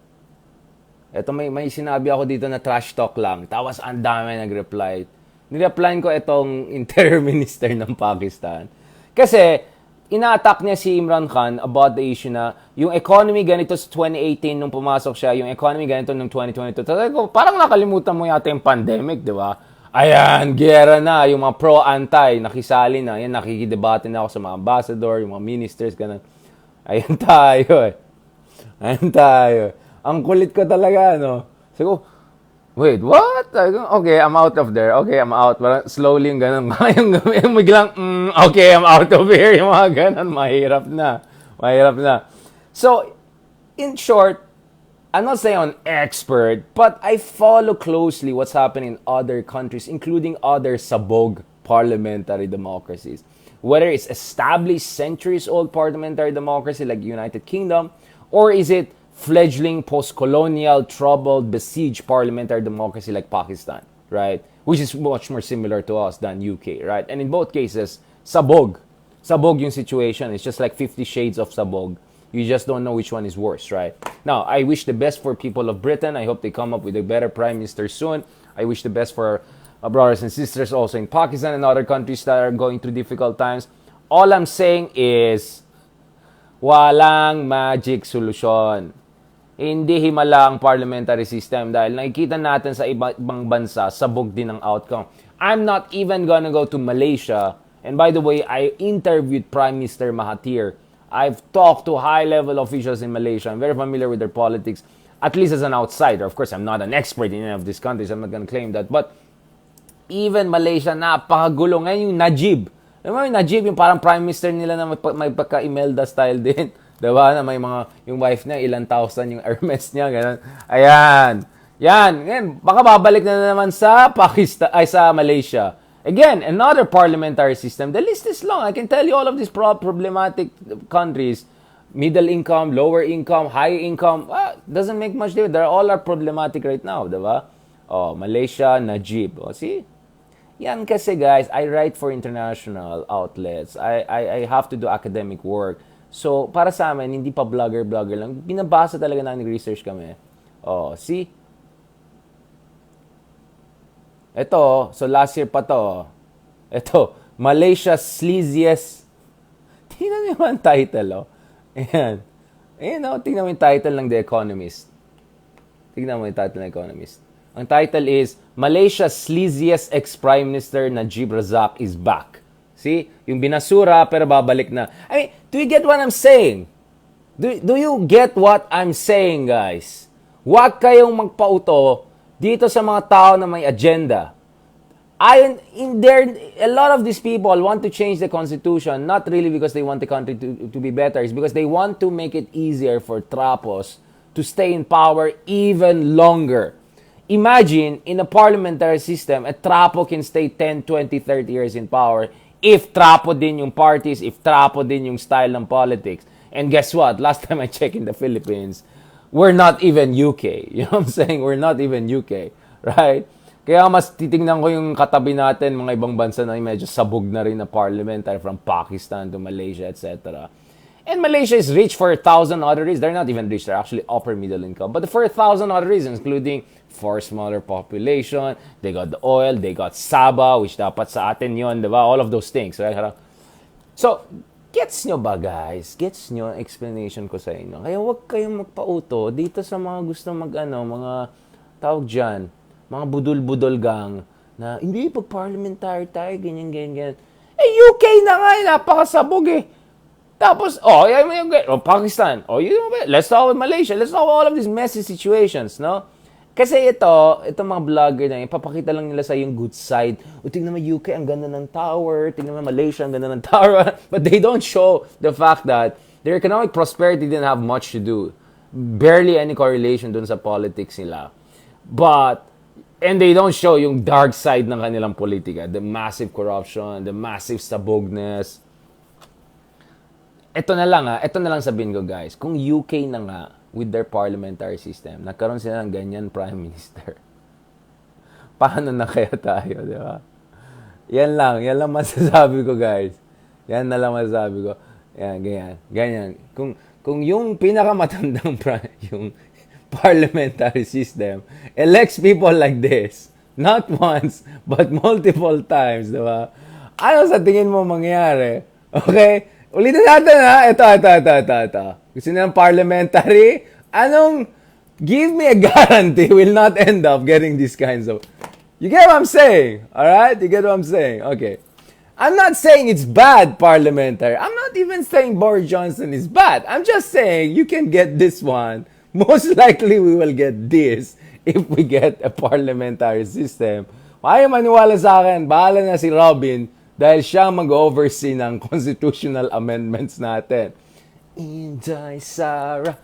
Ito, may sinabi ako dito na trash talk lang. Tapos, ang dami nag-reply. Nireplyan ko itong interior minister ng Pakistan. Kasi, ina-attack niya si Imran Khan about the issue na yung economy ganito sa 2018 nung pumasok siya, yung economy ganito nung 2022. Parang nakalimutan mo yata yung pandemic, di ba? Ayan, gera na. Yung mga pro-anti, nakisali na. Ayan, nakikidebate na ako sa mga ambassador, yung mga ministers, ganun. Ayan tayo Ayan tayo. Ang kulit ko talaga, Sabi ko, wait, what? Okay, I'm out of there. Okay, I'm out. Parang slowly yung ganun. yung biglang, okay, I'm out of here. Yung mga ganun, mahirap na. So, in short, I'm not saying I'm an expert, but I follow closely what's happening in other countries, including other sabog parliamentary democracies. Whether it's established centuries-old parliamentary democracy like United Kingdom, or is it fledgling post-colonial, troubled, besieged parliamentary democracy like Pakistan, right? Which is much more similar to us than UK, right? And in both cases, sabog. Sabog yung situation. It's just like 50 shades of sabog. You just don't know which one is worse, right? Now, I wish the best for people of Britain. I hope they come up with a better prime minister soon. I wish the best for brothers and sisters also in Pakistan and other countries that are going through difficult times. All I'm saying is, walang magic solution. Hindi himala ang parliamentary system dahil nakikita natin sa ibang bansa, sabog din ang outcome. I'm not even gonna go to Malaysia. And by the way, I interviewed Prime Minister Mahathir. I've talked to high-level officials in Malaysia. I'm very familiar with their politics, at least as an outsider. Of course, I'm not an expert in any of these countries. I'm not going to claim that. But even Malaysia, napakagulo. Ngayon yung Najib. Alam mo yung Najib, yung parang prime minister nila na may pagka-Imelda style din. Diba? Na may mga, yung wife niya, ilang thousand yung Hermes niya. Ganun. Ayan. Yan. Baka babalik na naman sa Pakistan, ay sa Malaysia. Again, another parliamentary system. The list is long. I can tell you all of these problematic countries. Middle income, lower income, high income. Doesn't make much difference. They all are problematic right now, diba? Oh, Malaysia, Najib. Oh, see? Yan kasi guys, I write for international outlets. I have to do academic work. So, para sa amin, hindi pa blogger lang. Binabasa talaga na nag-research kami. Oh, see? Ito, so last year pa to. Ito, Malaysia's sleaziest. Tingnan mo yung title, Ayan. Ayan, tingnan mo yung title ng The Economist. Tingnan mo yung title ng Economist. Ang title is, Malaysia's sleaziest ex-Prime Minister Najib Razak is back. See? Yung binasura, pero babalik na. I mean, do you get what I'm saying? Do you get what I'm saying, guys? Huwag kayong magpauto dito sa mga tao na may agenda. A lot of these people want to change the constitution, not really because they want the country to be better. It's because they want to make it easier for trapos to stay in power even longer. Imagine, in a parliamentary system, a trapo can stay 10, 20, 30 years in power if trapo din yung parties, if trapo din yung style ng politics. And guess what? Last time I checked in the Philippines, we're not even UK. You know what I'm saying? We're not even UK. Right? Kaya mas titingnan ko yung katabi natin, mga ibang bansa na medyo sabog na rin na parliamentary from Pakistan to Malaysia, etc. And Malaysia is rich for 1,000 other reasons. They're not even rich. They're actually upper middle income. But for 1,000 other reasons, including for smaller population, they got the oil, they got Sabah, which dapat sa atin yun, diba? All of those things. Right? So, gets nyo ba guys? Gets nyo ang explanation ko sa inyo? Kaya huwag kayong magpauto dito sa mga gusto mga tawag dyan, mga budol-budol gang na hindi pag parliamentary tayo, ganyan. Eh, UK na nga, napakasabog eh. Tapos, Pakistan. Let's talk with Malaysia. Let's talk about all of these messy situations, no? Kasi itong mga vlogger na ipapakita lang nila sa yung good side. Tingnan mo UK, ang ganda ng tower. Tingnan mo Malaysia, ang ganda ng tower. But they don't show the fact that their economic prosperity didn't have much to do. Barely any correlation dun sa politics nila. And they don't show yung dark side ng kanilang politika. The massive corruption, the massive sabogness. Ito na lang sabihin ko guys. Kung UK na nga, with their parliamentary system, nagkaroon sila ng ganyan prime minister. Paano na kaya tayo, di ba? Yan lang masasabi ko guys. Yan na lang masasabi ko. Yan, ganyan. Kung yung pinakamatandang yung parliamentary system elects people like this, not once, but multiple times, di ba? Ano sa tingin mo mangyayari? Okay? Ulitin natin ha. Ito. Gusto niyo ng parliamentary? Give me a guarantee will not end up getting these kinds of... You get what I'm saying? Alright? You get what I'm saying? Okay. I'm not saying it's bad, parliamentary. I'm not even saying Boris Johnson is bad. I'm just saying you can get this one. Most likely we will get this if we get a parliamentary system. Ayaw maniwala sa akin, bahala na si Robin dahil siya mag-oversee ng constitutional amendments natin. Inday Sara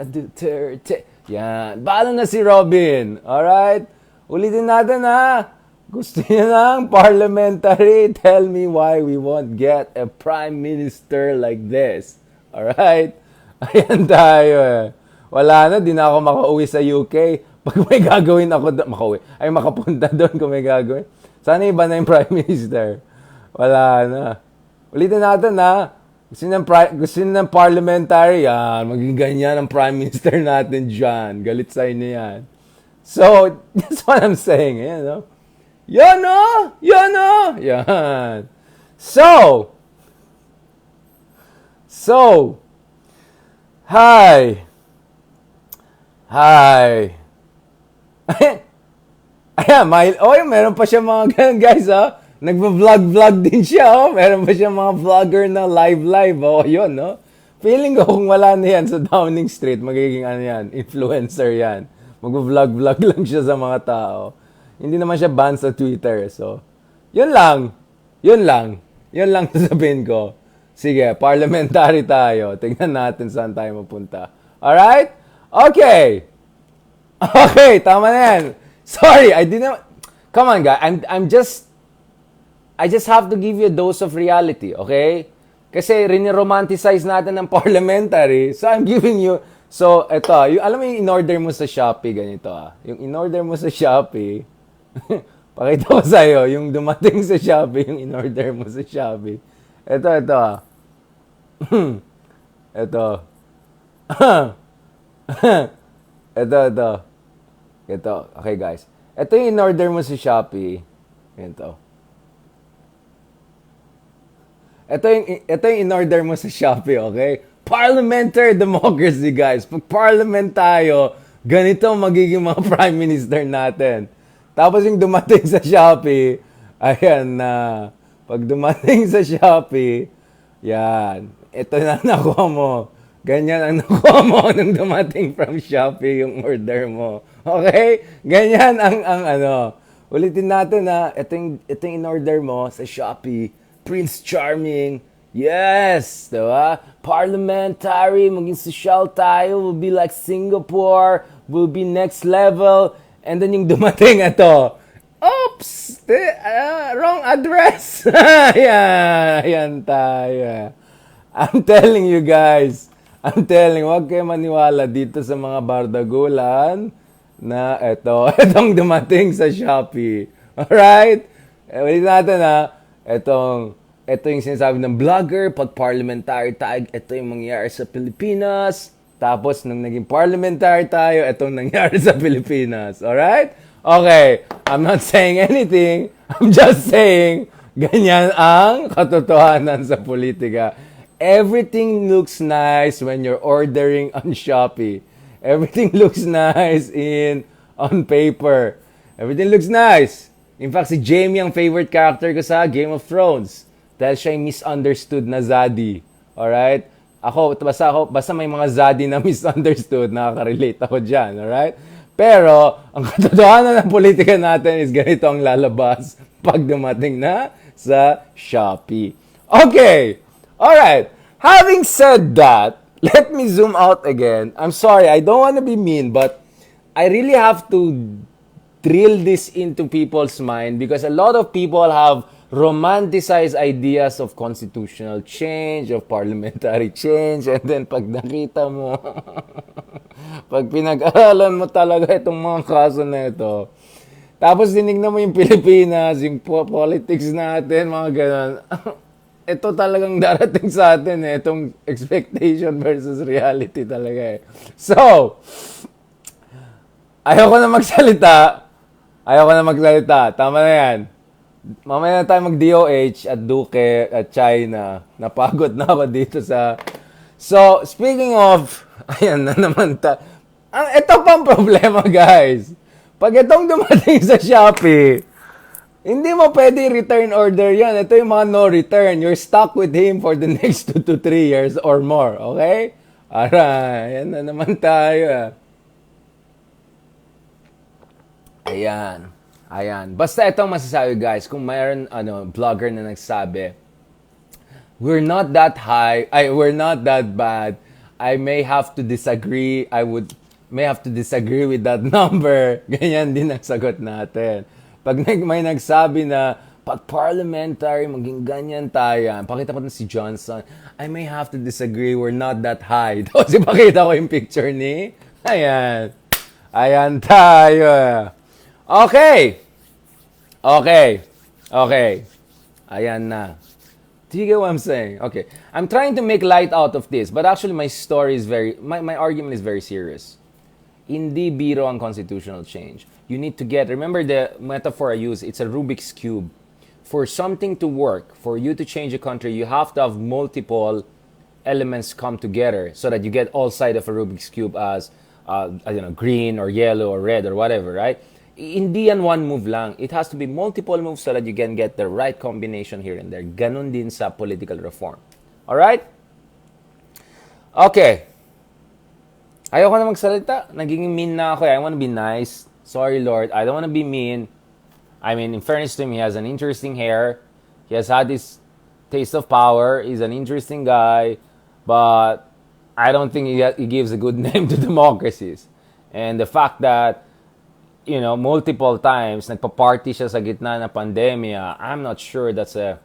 Duterte. Yan. Bahala na si Robin. Alright? Ulitin natin ha. Gusto niya ng parliamentary? Tell me why we won't get a prime minister like this. Alright? Ayan tayo. Wala na, di na ako makauwi sa UK. Pag may gagawin ako, makapunta doon kung may gagawin. Sana iba na yung prime minister. Wala na. Ulitin natin ha. Gusto niyo ng parliamentary, yan. Maging ganyan ang prime minister natin dyan. Galit sa inyo yan. So, that's what I'm saying. Ayan, no? Yan. So, hi. Ayan, meron pa siya mga ganun, guys, ha? Nagpa-vlog din siya, Meron pa siya mga vlogger na live, yun, no? Feeling ko kung wala na yan sa Downing Street, magiging influencer yan. Magpa-vlog lang siya sa mga tao. Hindi naman siya banned sa Twitter, so... Yun lang sasabihin ko. Sige, parliamentary tayo. Tingnan natin saan tayo mapunta. Alright? Okay, tama na yan. Sorry, come on, guys. I just have to give you a dose of reality, okay? Kasi riniromanticize natin ng parliamentary. So, I'm giving you... So, ito. Alam mo yung in-order mo sa Shopee, ganito Yung in-order mo sa Shopee, pakita ko sa'yo, yung dumating sa Shopee, yung in-order mo sa Shopee. Ito Ito. Okay, guys. Ito yung in-order mo sa Shopee. Ito yung in-order mo sa Shopee, okay? Parliamentary democracy, guys. Pag parliament tayo, ganito magiging mga prime minister natin. Tapos yung dumating sa Shopee, ayan na. Pag dumating sa Shopee, yan. Ito na nakuha mo. Ganyan ang nakuha mo nung dumating from Shopee yung order mo. Okay? Ganyan ang Ulitin natin ito yung in-order mo sa Shopee. Prince Charming. Yes! Diba? Parliamentary. Maging social tayo. We'll be like Singapore. We'll be next level. And then yung dumating ito. Oops! Wrong address. Yan tayo. I'm telling you guys. I'm telling, wag kayo maniwala dito sa mga bardagulan na etong dumating sa Shopee. Alright? Ulit natin ito yung sinasabi ng vlogger, pag parliamentary tayo, ito yung mangyayari sa Pilipinas. Tapos, nung naging parliamentary tayo, itong nangyari sa Pilipinas. Alright? Okay, I'm not saying anything. I'm just saying, ganyan ang katotohanan sa politika. Everything looks nice when you're ordering on Shopee. Everything looks nice on paper. Everything looks nice. In fact, si Jaime ang favorite character ko sa Game of Thrones. Dahil siya yung misunderstood na Zaddy. Alright? Basta may mga Zaddy na misunderstood, nakaka-relate ako dyan. Alright? Pero, ang katotohanan ng politika natin is ganito ang lalabas pag dumating na sa Shopee. Okay! Alright, having said that, let me zoom out again. I'm sorry, I don't want to be mean, but I really have to drill this into people's mind because a lot of people have romanticized ideas of constitutional change, of parliamentary change, and then pag nakita mo, pag pinag-aralan mo talaga itong mga kaso na ito, tapos tinignan mo yung Pilipinas, yung politics natin, mga ganun, ito talagang darating sa atin itong expectation versus reality talaga So, ayoko na magsalita. Tama na yan. Mamaya na tayo mag-DOH at Duque at China. Napagod na ako dito sa... So, speaking of... Ayan na naman ito pang problema, guys. Pag itong dumating sa Shopee, hindi mo pwede return order yan. Ito yung mga no return. You're stuck with him for the next 2 to 3 years or more. Okay? Alright. Yan na naman tayo. Ayan. Basta itong masasabi, guys. Kung mayroon vlogger na nagsabi, we're not that bad. I may have to disagree. May have to disagree with that number. Ganyan din ang sagot natin. Pag may nagsabi na, pag parliamentary, maging ganyan tayo. Pakita pa na si Johnson, I may have to disagree, we're not that high. Tapos ipakita ko yung picture ni, ayan tayo. Okay. Ayan na. Do you get what I'm saying? Okay. I'm trying to make light out of this, but actually my story is my argument is very serious. Hindi biro ang constitutional change. You need to remember the metaphor I use, it's a Rubik's Cube. For something to work, for you to change a country, you have to have multiple elements come together so that you get all sides of a Rubik's Cube as, green or yellow or red or whatever, right? Hindi yan one move lang. It has to be multiple moves so that you can get the right combination here and there. Ganon din sa political reform. Alright? Okay. Ayoko na magsalita. Naging mean na ako. I want to be nice. Sorry, Lord. I don't want to be mean. I mean, in fairness to him, he has an interesting hair. He has had this taste of power. He's an interesting guy. But I don't think he gives a good name to democracies. And the fact that, multiple times, nagpa-party siya sa gitna ng pandemya, I'm not sure that's I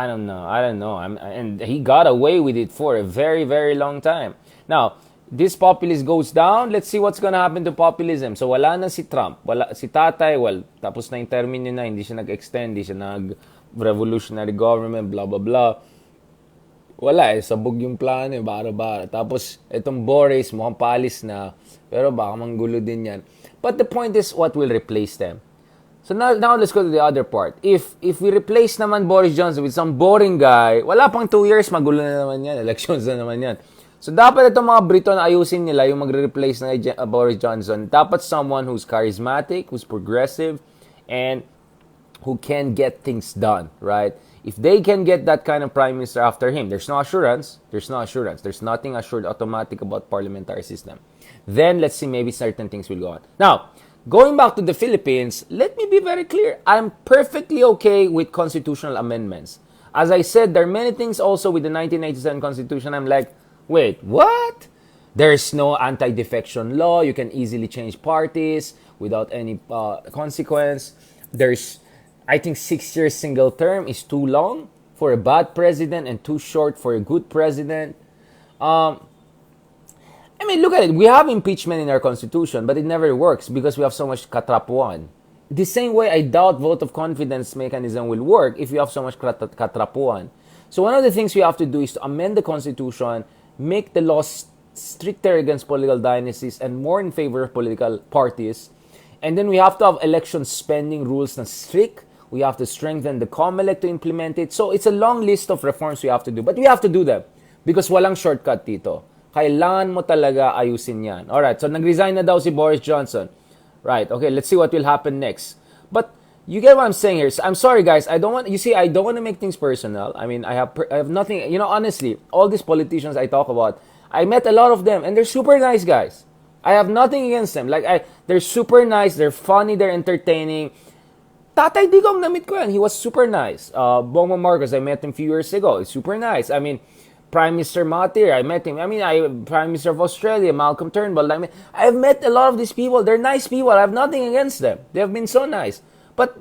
don't know. And he got away with it for a very, very long time. Now, this populist goes down, let's see what's gonna happen to populism. So, wala na si Trump. Si Tatay, tapos na yung termino na, hindi siya nag-extend, hindi siya nag-revolutionary government, blah, blah, blah. Wala sabog yung plano, bara-bara. Tapos, itong Boris, mukhang palis na, pero baka manggulo din yan. But the point is, what will replace them? So now let's go to the other part. If we replace naman Boris Johnson with some boring guy, wala pang 2 years, magulo na naman yan. Elections na naman yan. So dapat itong mga Briton ayusin nila yung magre-replace na Boris Johnson. Dapat someone who's charismatic, who's progressive, and who can get things done, right? If they can get that kind of prime minister after him, there's no assurance. There's nothing assured automatic about parliamentary system. Then let's see, maybe certain things will go on. Now, going back to the Philippines, let me be very clear. I'm perfectly okay with constitutional amendments. As I said, there are many things also with the 1997 Constitution. I'm like, wait, what? There's no anti-defection law. You can easily change parties without any consequence. I think 6 years single term is too long for a bad president and too short for a good president. I mean, look at it. We have impeachment in our constitution, but it never works because we have so much katrapuan. The same way, I doubt vote of confidence mechanism will work if you have so much katrapuan. So one of the things we have to do is to amend the constitution, make the laws stricter against political dynasties and more in favor of political parties. And then we have to have election spending rules na strict. We have to strengthen the COMELEC to implement it. So it's a long list of reforms we have to do. But we have to do them because walang shortcut dito. Kailangan mo talaga ayusin yan. Alright, so nag-resign na daw si Boris Johnson. Right, okay, let's see what will happen next. But you get what I'm saying here. So I'm sorry, guys. I don't want to make things personal. I mean, I have nothing. You know, honestly, all these politicians I talk about, I met a lot of them, and they're super nice guys. I have nothing against them. They're super nice. They're funny. They're entertaining. Tatay Digong, na-meet ko yan. He was super nice. Bongbong Marcos, I met him a few years ago. He's super nice. I mean, Prime Minister Mahathir, I met him. Prime Minister of Australia, Malcolm Turnbull. I've met a lot of these people. They're nice people. I have nothing against them. They have been so nice. But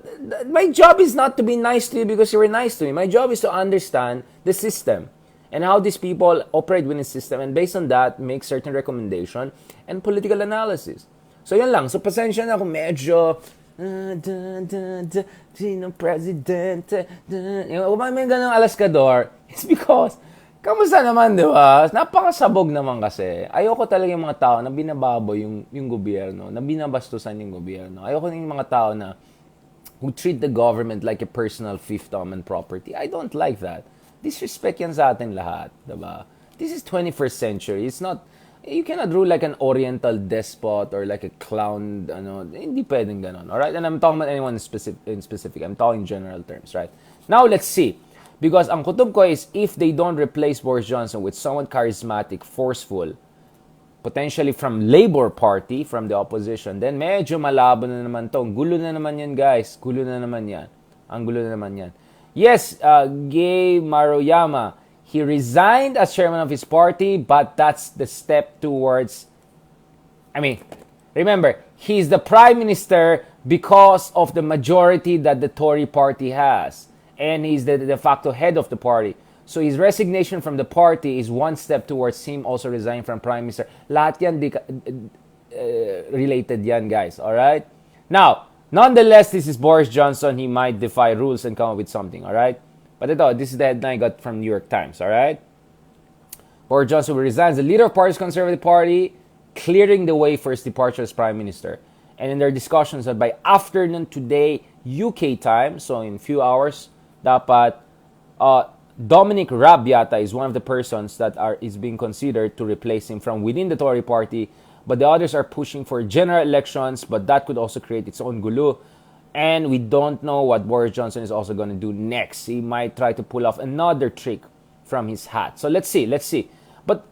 my job is not to be nice to you because you were nice to me. My job is to understand the system and how these people operate within the system, and based on that, make certain recommendation and political analysis. So yun lang. So pasensya na kung medyo sino presidente, may ganang alaskador. It's because kamusta naman, di ba? Napakasabog naman kasi. Ayoko talaga yung mga tao na binababoy yung gobyerno, na binabastusan yung gobyerno. Ayoko yung mga tao na who treat the government like a personal fiefdom and property. I don't like that. Disrespect yan sa atin lahat, di ba? This is 21st century. It's not, you cannot rule like an oriental despot or like a clown, hindi pwedeng ganon, alright? And I'm talking about anyone in specific. I'm talking general terms, right? Now, let's see. Because ang kutob ko is, if they don't replace Boris Johnson with someone charismatic, forceful, potentially from Labour Party, from the opposition, then medyo malabo na naman to. Gulo na naman yan, guys. Gulo na naman yan. Ang gulo na naman yan. Yes, Gay Maruyama, he resigned as chairman of his party, but that's the step towards, remember, he's the prime minister because of the majority that the Tory party has. And he's the de facto head of the party. So his resignation from the party is one step towards him also resigning from prime minister. Lahat yan related yan, guys. Alright? Now, nonetheless, this is Boris Johnson. He might defy rules and come up with something. Alright? But this is the headline I got from New York Times. Alright? Boris Johnson will resign as the leader of Party's Conservative Party, clearing the way for his departure as prime minister. And in their discussions that by afternoon today, UK time, so in few hours, dapat Dominic Raab yata is one of the persons that is being considered to replace him from within the Tory party, but the others are pushing for general elections, but that could also create its own gulo. And we don't know what Boris Johnson is also going to do next. He might try to pull off another trick from his hat. So let's see. But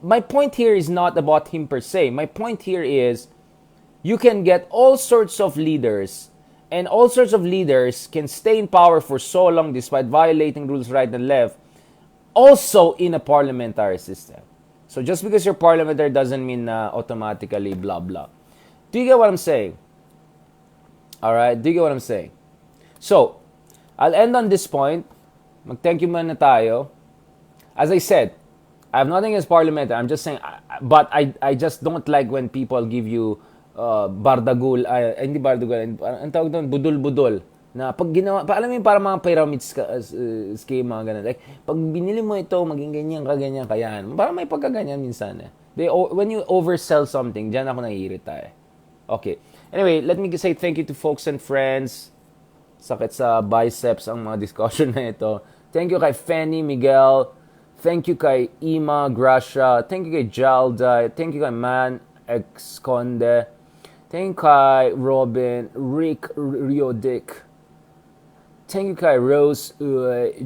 my point here is not about him per se. My point here is you can get all sorts of leaders, and all sorts of leaders can stay in power for so long despite violating rules right and left, also in a parliamentary system. So just because you're parliamentary doesn't mean automatically blah blah. Do you get what I'm saying? Alright, do you get what I'm saying? So, I'll end on this point. Mag-thank you muna tayo. As I said, I have nothing against parliamentary. I'm just saying, but I just don't like when people give you bardagul, hindi bardagul, ang tawag doon, budol-budol. Na pag ginawa, alam mo yung para mga pyramid scheme, mga ganun. Like, pag binili mo ito, maging ganyan ka, ganyan ka, yan. Para may pagkaganyan minsan eh. When you oversell something, dyan ako naiirita eh. Okay. Anyway, let me say thank you to folks and friends. Sakit sa biceps ang mga discussion na ito. Thank you kay Fanny Miguel. Thank you kay Ima Gracia. Thank you kay Jalda. Thank you kay Man Ex-Conde. Thank you kay Robin, Rick Riodic. Thank you kay Rose,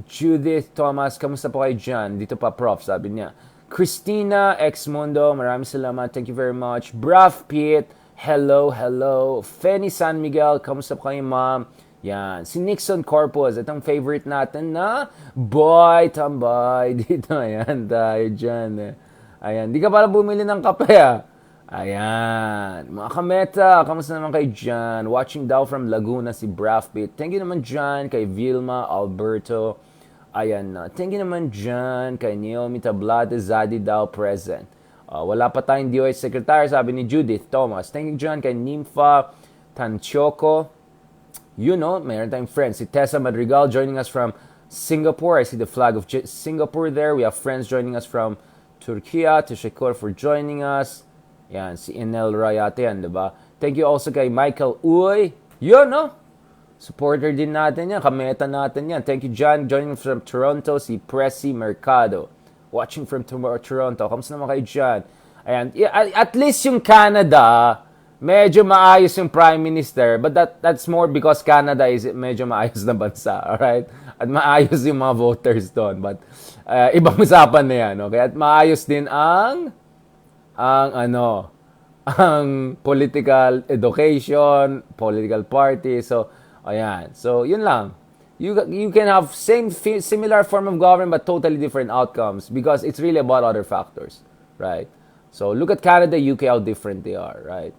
Judith Thomas. Kamusta po kayo dyan? Dito pa, Prof, sabi niya. Christina Exmundo, maraming salamat. Thank you very much. Braf Piet, hello. Fanny San Miguel, kamusta po kayo, ma'am? Yan. Si Nixon Corpus, itong favorite natin na boy, tambay. Dito, ayan tayo dyan. Ayan, di ka pala bumili ng kape, ah. Ayan. Mga kameta, kamusta naman kayo dyan? Watching daw from Laguna si Brafbit. Thank you naman dyan kay Vilma Alberto. Ayan na. Thank you naman dyan kay Naomi Tablate Zadi daw present. Wala pa tayong DOH Secretary, sabi ni Judith Thomas. Thank you dyan kay Nympha Tanchoco. Mayroon tayong friends. Si Tessa Madrigal joining us from Singapore. I see the flag of Singapore there. We have friends joining us from Turkey. To Shakur for joining us. Yan, si Inel Rayate yan, diba? Thank you also kay Michael Uy. Supporter din natin yan. Kameta natin yan. Thank you, John. Joining from Toronto, si Pressy Mercado. Watching from Toronto. Kamusta naman kayo, John? Ayan. At least yung Canada, medyo maayos yung Prime Minister. But that's more because Canada is medyo maayos na bansa. Alright? At maayos yung mga voters doon. But ibang usapan na yan. Okay? At maayos din ang political education, political party. So, ayan. So, yun lang. You can have similar form of government but totally different outcomes because it's really about other factors, right? So, look at Canada, UK, how different they are, right?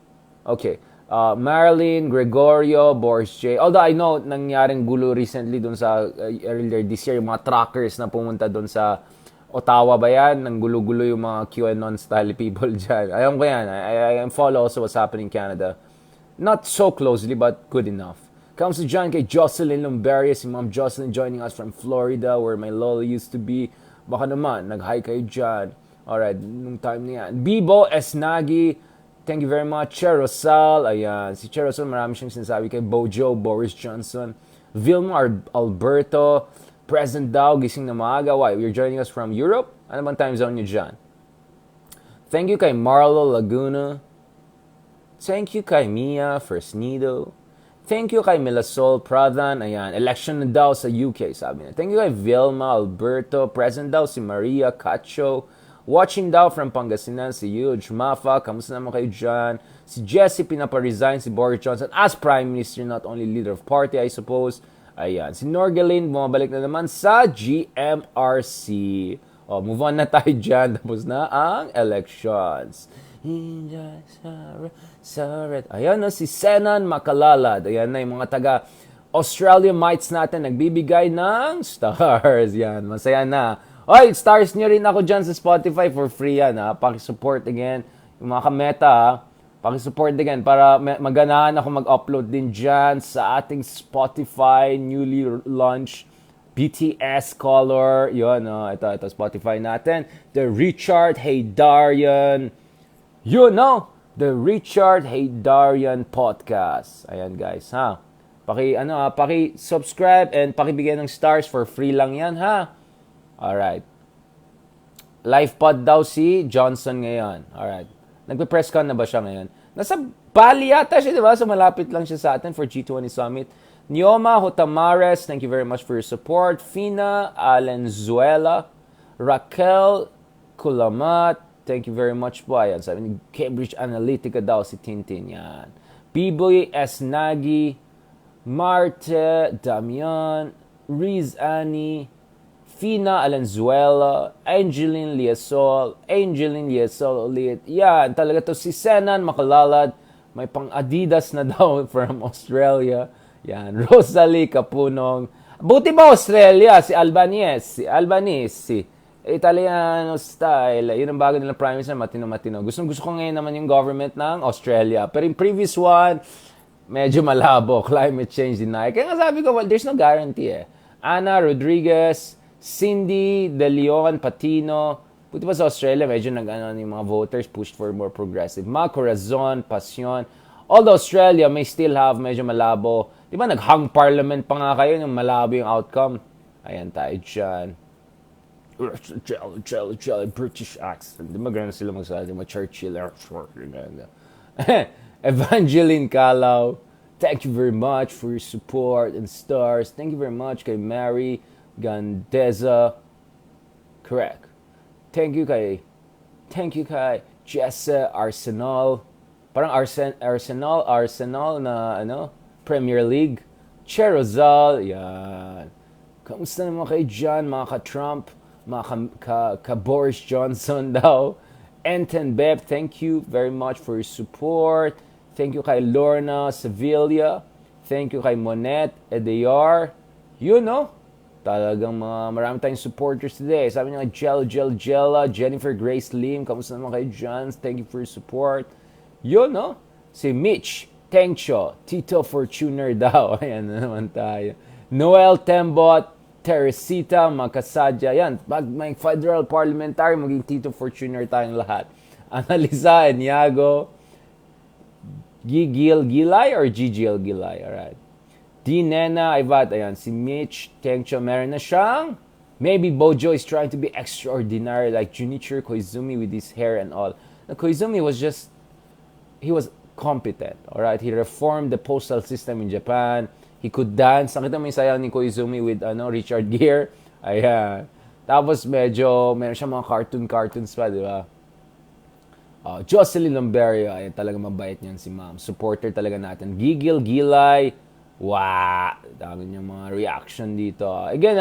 Okay. Marilyn, Gregorio, Boris J. Although I know nangyaring gulo recently dun sa earlier this year, yung mga truckers na pumunta dun sa Ottawa ba yan? Nang gulo-gulo yung mga QAnon-style people dyan. Ayaw ko yan. I follow also what's happening in Canada. Not so closely, but good enough. Comes to John kay Jocelyn Lumberia. Si Ma'am Jocelyn joining us from Florida, where my lolo used to be. Baka naman, nag-hi kayo dyan. Alright, nung time na yan. Bibo Esnagi, thank you very much. Che Rosal, ayan. Si Che Rosal, marami siyang sinasabi kay Bojo, Boris Johnson. Vilma Alberto, present daw, gising na maaga. Why? You're joining us from Europe? Ano bang time zone nyo dyan? Thank you kay Marlo Laguna. Thank you kay Mia Fresnido. Thank you kay Milasol Pradhan. Ayan, election na daw sa UK, sabi niya. Thank you kay Vilma Alberto. Present daw si Maria Cacho. Watching daw from Pangasinan si Huge Mafa. Kamusta naman kayo dyan? Si Jesse pinaparesign si Boris Johnson as Prime Minister, not only leader of party, I suppose. Ayan, si Norgelin bumabalik na naman sa GMRC. Move on na tayo dyan. Tapos na ang elections. Ayan na si Senan Makalalad. Ayan na yung mga taga Australia mites natin nagbibigay ng stars. Yan, masaya na. Oy, stars nyo rin ako dyan sa Spotify for free yan. Pakisupport again. Yung mga kameta, pakisupport again para maganahan ako mag-upload din dyan sa ating Spotify newly launched BTS Color. Yun, ito Spotify natin. The Richard Haydarian. The Richard Haydarian Podcast. Ayan guys, ha. Paki-subscribe and pakibigyan ng stars for free lang yan, ha. Alright. Live pod daw si Johnson ngayon. Alright. Nagpe-press con na ba siya ngayon? Nasa Bali yata siya, di ba? So malapit lang siya sa atin for G20 Summit. Nioma Hotamares, thank you very much for your support. Fina Alenzuela. Raquel Kulamat, thank you very much po. Ayan, sabi ni Cambridge Analytica daw si Tintin. Yan. Biboy Esnagi, Marte Damian, Riz Ani, Fina Alenzuela, Angeline Liesol ulit. Yan, talaga to si Senan Makalalad. May pang Adidas na daw from Australia. Yan, Rosalie Kapunong. Buti ba Australia? Si Albanese, Italiano style. Yun ang bago nilang Prime Minister, matino-matino. Gusto ko ngayon naman yung government ng Australia. Pero yung previous one, medyo malabo. Climate change deny. Kaya nga sabi ko, well, there's no guarantee eh. Ana Rodriguez, Cindy De Leon Patino. Buti pa sa Australia, medyo yung mga voters pushed for more progressive. Ma Corazon, Passion. Although Australia may still have medyo malabo. Di ba nag-hung parliament pa nga kayo yung malabo yung outcome? Ayan tayo dyan. British accent. Di ba gano'n sila magsasabi? Churchill. Evangeline Calao. Thank you very much for your support and stars. Thank you very much kay Mary Gandeza. Correct. Thank you kay Jessa Arsenal. Parang Arsenal na Premier League. Che Rosal. Yan. Kamusta naman kayo dyan, mga ka-Trump? Mga ka-Boris Johnson daw. Enten Beb, thank you very much for your support. Thank you kay Lorna Sevilla. Thank you kay Monette Edeyar. Talagang marami tayong supporters today. Sabi niya, Jella, Jennifer Grace Lim, kamusta naman kayo dyan? Thank you for your support. Yun, no? Si Mitch Tengcho, Tito Fortuner daw. Ayan na naman tayo. Noel Tembot, Teresita Makasadya. Yan, pag may federal parliamentary, maging Tito Fortuner tayong lahat. Analisa Eniago, Gigil Gilay or Gigil Gilay? Alright. D. Nena Ivat, ayan, si Mitch Tengcho, meron na siyang maybe Bojo is trying to be extraordinary like Junichiro Koizumi with his hair and all. Now, Koizumi he was competent, alright? He reformed the postal system in Japan. He could dance. Nakita mo yung sayaw ni Koizumi with Richard Gere. Ayan. Tapos meron siya mga cartoons pa, di ba? Jocelyn Lomberio, ayan, talaga mabait niyan si ma'am. Supporter talaga natin. Gigil Gilay, wow, dami niyang mga reaction dito. Again,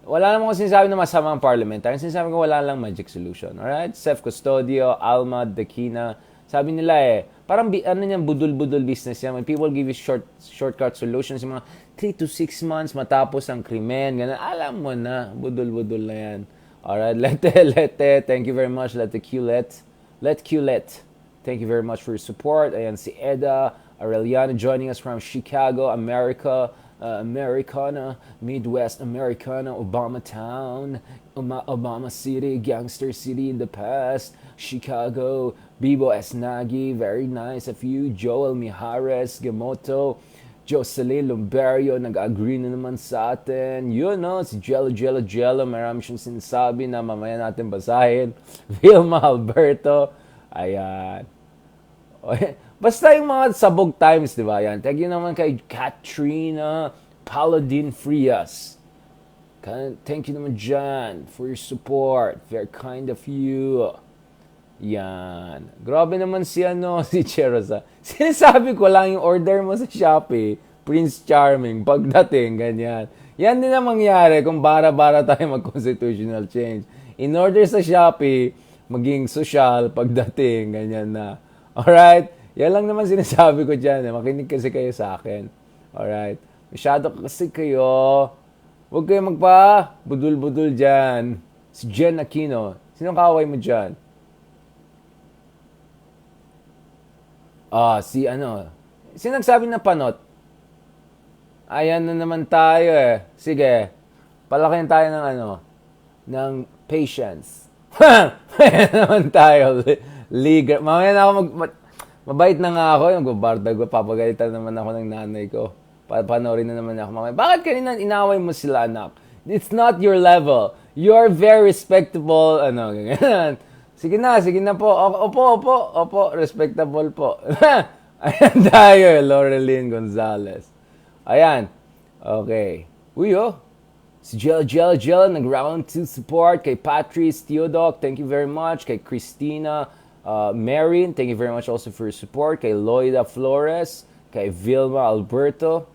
wala namang sinasabi na masama ang parliamentary. Sinasabi ko wala lang magic solution. Alright? Seth Custodio, Alma, Dakina. Sabi nila parang budul-budul business yan. When people give you shortcut solutions, yung mga 3 to 6 months matapos ang krimen, ganun. Alam mo na, budul-budul na yan. Alright? Lete, thank you very much. Let Qlet. Thank you very much for your support. Ayan, si Eda Aureliano joining us from Chicago, America, Americana, Midwest Americana, Obama Town, Obama City, Gangster City in the past, Chicago, Bibo Esnagi, very nice of you, Joel Mijares, Gamoto, Jocelyn Lomberio, nag-agree na naman sa atin. Yun, no? Si Jello, marami siyang sinasabi na mamaya natin basahin. Vilma Alberto, ayan. Basta yung mga sabog times, di ba? Yan. Thank you naman kay Katrina Paladin Frias. Thank you naman dyan for your support. Very kind of you. Yan. Grabe naman si Cherosa. Sinasabi ko lang yung order mo sa Shopee, Prince Charming, pagdating, ganyan. Yan din ang mangyari kung bara-bara tayo mag-constitutional change. In order sa Shopee, maging social, pagdating, ganyan na. Alright? Yan lang naman sinasabi ko dyan. Makinig kasi kayo sa akin. Alright? Masyado kasi kayo. Huwag kayo budul-budul dyan. Si Jen Aquino. Sino kaway mo dyan? Sino nagsabi na panot? Ayan na naman tayo Sige. Palakihan tayo ng patience. Ayan naman tayo. Legal. Mamaya na ako mabait na nga ako. Nagbabardag ko. Papagalitan naman ako ng nanay ko. Panorin na naman ako mamaya. Bakit kanina inaway mo sila, anak? It's not your level. You're very respectable. Ganyan. Sige na po. Opo. Respectable po. Ayan tayo, Laureline Gonzalez. Ayan. Okay. Si Jella, nag-round 2 support. Kay Patrice Theodoc, thank you very much. Kay Christina Marin, thank you very much also for your support. Kay Loida Flores. Kay Vilma Alberto.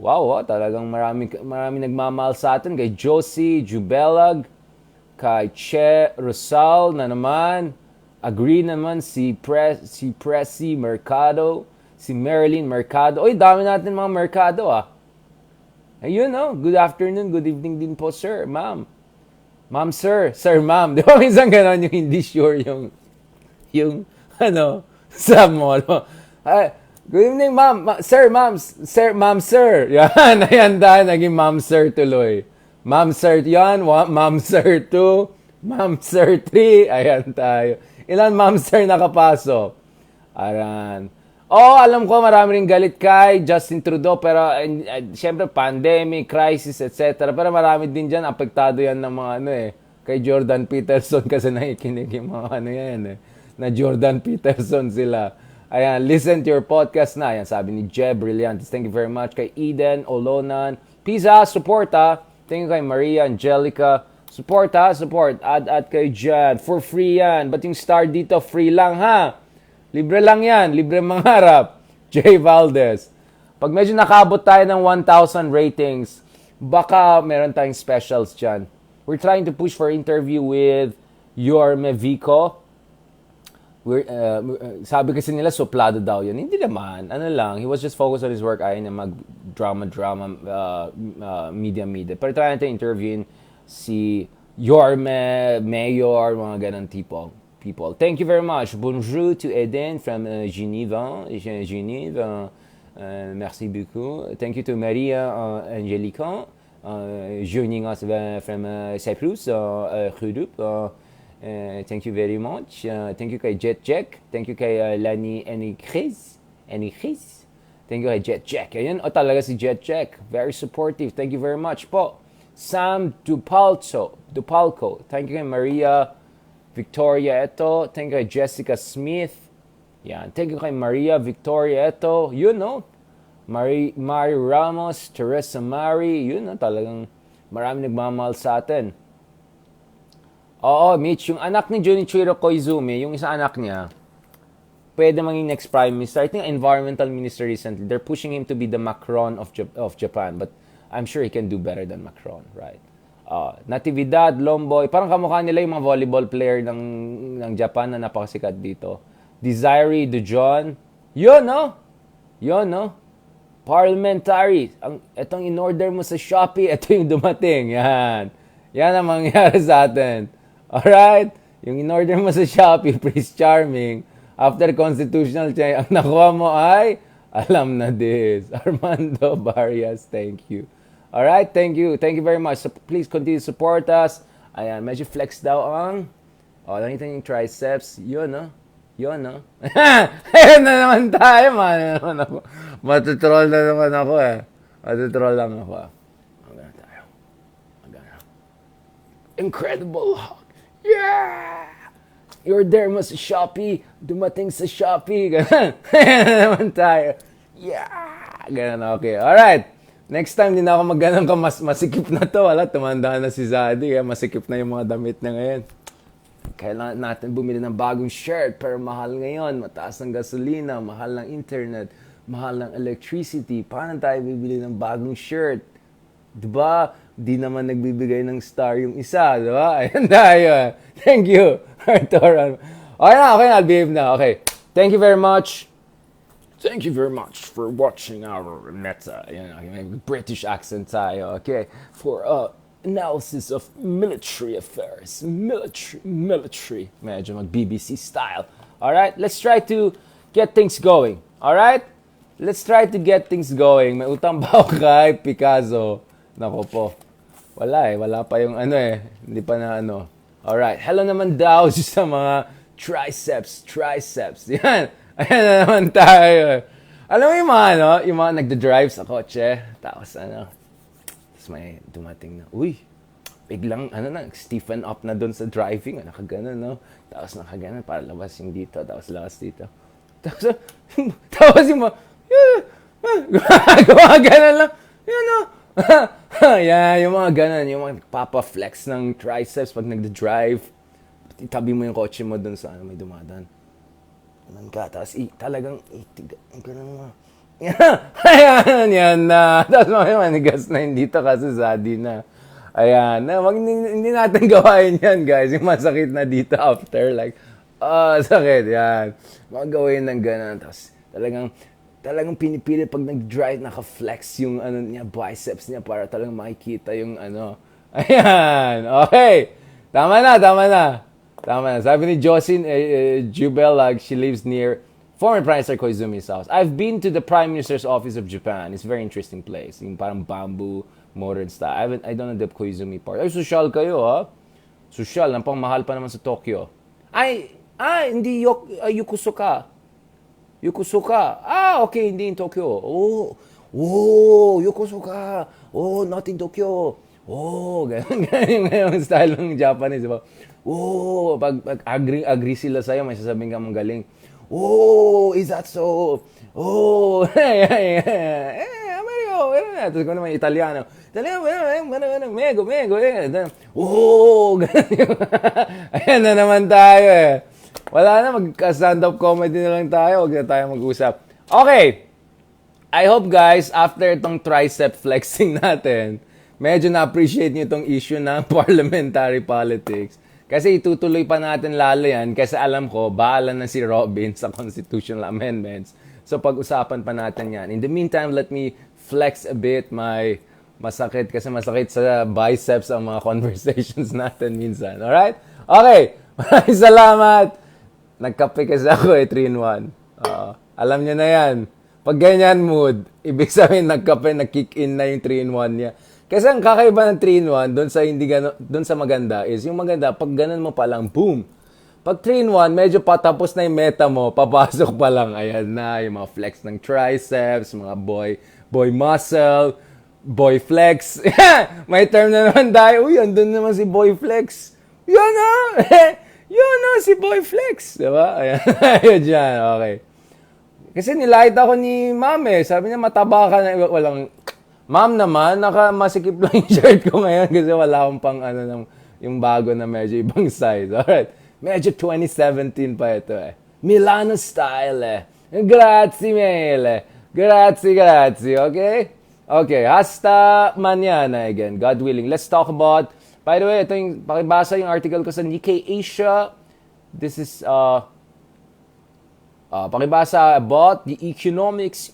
Wow, talagang marami nagmamahal sa atin. Kay Josie Jubelag. Kay Che Rosal na naman. Agree naman si Pressy Mercado. Si Marilyn Mercado. Oy, dami natin mga Mercado Ayun, good afternoon, good evening din po, sir, ma'am. Ma'am, sir, ma'am. Di ba minsan gano'n yung hindi sure yung sa mall. Good evening, ma'am. Sir, ma'am, sir. Yan, ayan tayo, naging ma'am, sir tuloy. Ma'am, sir, yan. Ma'am, sir 2. Ma'am, sir 3. Ayan tayo. Ilan ma'am, sir nakapasok? Ayan. Alam ko marami ring galit kay Justin Trudeau, pero syempre pandemic, crisis, etc. Pero marami din dyan, apektado yan ng mga kay Jordan Peterson kasi nakikinig yung mga na Jordan Peterson sila. Ayan, listen to your podcast na. Ayan, sabi ni Jeb Brillantes. Thank you very much. Kay Eden Olonan. Pizza, support Thank you kay Maria Angelica. Support. Add kay Jan. For free yan. Ba't yung star dito? Free lang Libre lang yan. Libre mangarap. Jay Valdez. Pag medyo nakabot tayo ng 1,000 ratings, baka meron tayong specials dyan. We're trying to push for interview with Yorme Vico. sabi kasi nila suplado daw yun. Hindi naman. Ano lang, he was just focused on his work. Ayaw niya mag-drama, media. Pero try natin interviewin si Yorme, Mayor, mga ganang people. Thank you very much. Bonjour to Eden from Geneva. Merci beaucoup. Thank you to Maria Angelica joining us from Cyprus, Europe. Thank you very much. Thank you kay Jet Jack. Thank you kay Lani Enikris. Thank you kay Jet Jack. Ayun, talaga si Jet Jack. Very supportive. Thank you very much po. Sam Dupalco. Thank you kay Maria Victoria Eto. Thank you kay Jessica Smith. Yan. Thank you kay Maria Victoria Eto. You know, Mari Ramos, Teresa Mari. Yun, talagang marami nagmamahal sa atin. Oo, Mitch, yung anak ni Junichiro Koizumi, yung isang anak niya, pwede maging next prime minister. I think environmental minister recently. They're pushing him to be the Macron of Japan, but I'm sure he can do better than Macron, right? Natividad, Lomboy, parang kamukha nila yung mga volleyball player ng Japan na napakasikat dito. Desiree Dujon, yun, no? Parliamentary, itong in-order mo sa Shopee, ito yung dumating, yan ang mangyayari sa atin. Alright? Yung in-order mo sa Shopee, Prince Charming, after constitutional change, ang nakuha mo ay, alam na this. Armando Barrias, thank you. Alright, thank you. Thank you very much. So, please continue to support us. Ayan, medyo flex daw ang, nakita yung triceps. Yun, no? Ayan na naman tayo, man. Matutroll na naman ako, Matutroll lang ako, Magana tayo. Incredible Hulk. Yeah! You're there mo sa Shopee. Dumating sa Shopee. Ganun. Ayan na naman tayo. Yeah! Ganun, okay. Alright. Next time, din ako magganong ka. Masikip na to. Wala, tumanda na si Zadie. Masikip na yung mga damit na ngayon. Kailangan natin bumili ng bagong shirt. Pero mahal ngayon. Mataas ng gasolina. Mahal ng internet. Mahal ng electricity. Paano tayo bibili ng bagong shirt? Diba? Di naman nagbibigay ng star yung isa, di ba? Ayan tayo. Thank you, Arthur. Okay na, I'll behave na. Okay. Thank you very much. Thank you very much for watching our Meta. Ayan, okay, may British accent tayo. Okay. For analysis of military affairs. Military. Medyo mag-BBC style. Alright, let's try to get things going. Alright? Let's try to get things going. May utang ba ako kay Picasso? Nako po. Wala pa yung hindi pa na Alright, hello naman daw sa mga triceps. Yan, ayan na naman tayo. Alam mo yung mga, yung mga nagda-drive sa kotse, tapos may dumating na, biglang, Stephen up na doon sa driving, nakaganon, tapos nakaganon, para labas yung dito, tapos labas dito. Tapos yung mga, gumaganon lang, yung mga ganon, yung mga nagpapa-flex ng triceps pag nagda-drive. Itabi mo yung kotse mo dun sa may dumadaan. Ganun ka, tapos talagang ganun mo. Yan na. Tapos manigas na hindi to kasi Zadie na. Ayan, hindi natin gawain yan, guys. Yung masakit na dito after, sakit, yan. Mga gawin ng ganon, tapos talagang pinipili pag nag-drive, naka-flex yung niya, biceps niya para talagang makikita yung Ayan. Okay. Tama na. Sabi ni Jocelyn Jubel, she lives near former Prime Minister Koizumi's house. I've been to the Prime Minister's office of Japan. It's a very interesting place. Yung parang bamboo, modern style. I don't know the Koizumi part. Ay, social kayo, ha? Social. Nampang mahal pa naman sa Tokyo. Hindi Yokosuka. Okay, hindi in Tokyo. Yokosuka. Not in Tokyo. Ganyan yung style ng Japanese, diba? Pag agree sila sa'yo, may sasabihin ka mong galing. Is that so? Mario. Tapos kung naman Italiano. Mego. Ayan na naman tayo, Wala na, mag-stand-up comedy na lang tayo. Huwag na tayo mag-usap. Okay. I hope, guys, after itong tricep flexing natin, medyo na-appreciate nyo itong issue ng parliamentary politics. Kasi itutuloy pa natin lalo yan kasi alam ko, bahala na si Robin sa constitutional amendments. So pag-usapan pa natin yan. In the meantime, let me flex a bit my masakit kasi masakit sa biceps ang mga conversations natin minsan. Alright? Okay. Maraming salamat. Nagkape kasi ako 3-in-1. Alam niyo na yan. Pag ganyan mood, ibig sabihin nagkape, nag-kick in na yung 3-in-1 niya. Kasi ang kakaiba ng 3-in-1 doon sa maganda is yung maganda, pag ganun mo pa lang, boom. Pag 3-in-1, medyo patapos na yung meta mo, papasok pa lang. Ayan na, yung mga flex ng triceps, mga boy muscle, boy flex. May term na naman dahil, uy, andun naman si boy flex. Yun na! Yun na, si boy flex. Diba? Ayan, ayun dyan, okay. Kasi nilait ako ni ma'am sabi niya, mataba ka na. Walang, ma'am naman, masikip lang yung shirt ko ngayon kasi wala akong pang yung bago na medyo ibang size. Alright. Medyo 2017 pa ito Milano style Grazie mille. Grazie. Okay? Okay. Hasta mañana again. God willing. Let's talk about, by the way, ito yung, pakibasa yung article ko sa Nikkei Asia. This is, pakibasa about the economics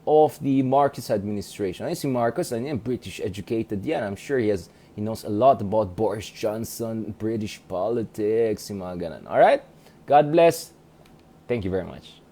of the Marcos administration. Ay, si Marcos, British educated yan. I'm sure he knows a lot about Boris Johnson, British politics, yung mga ganun. Alright? God bless. Thank you very much.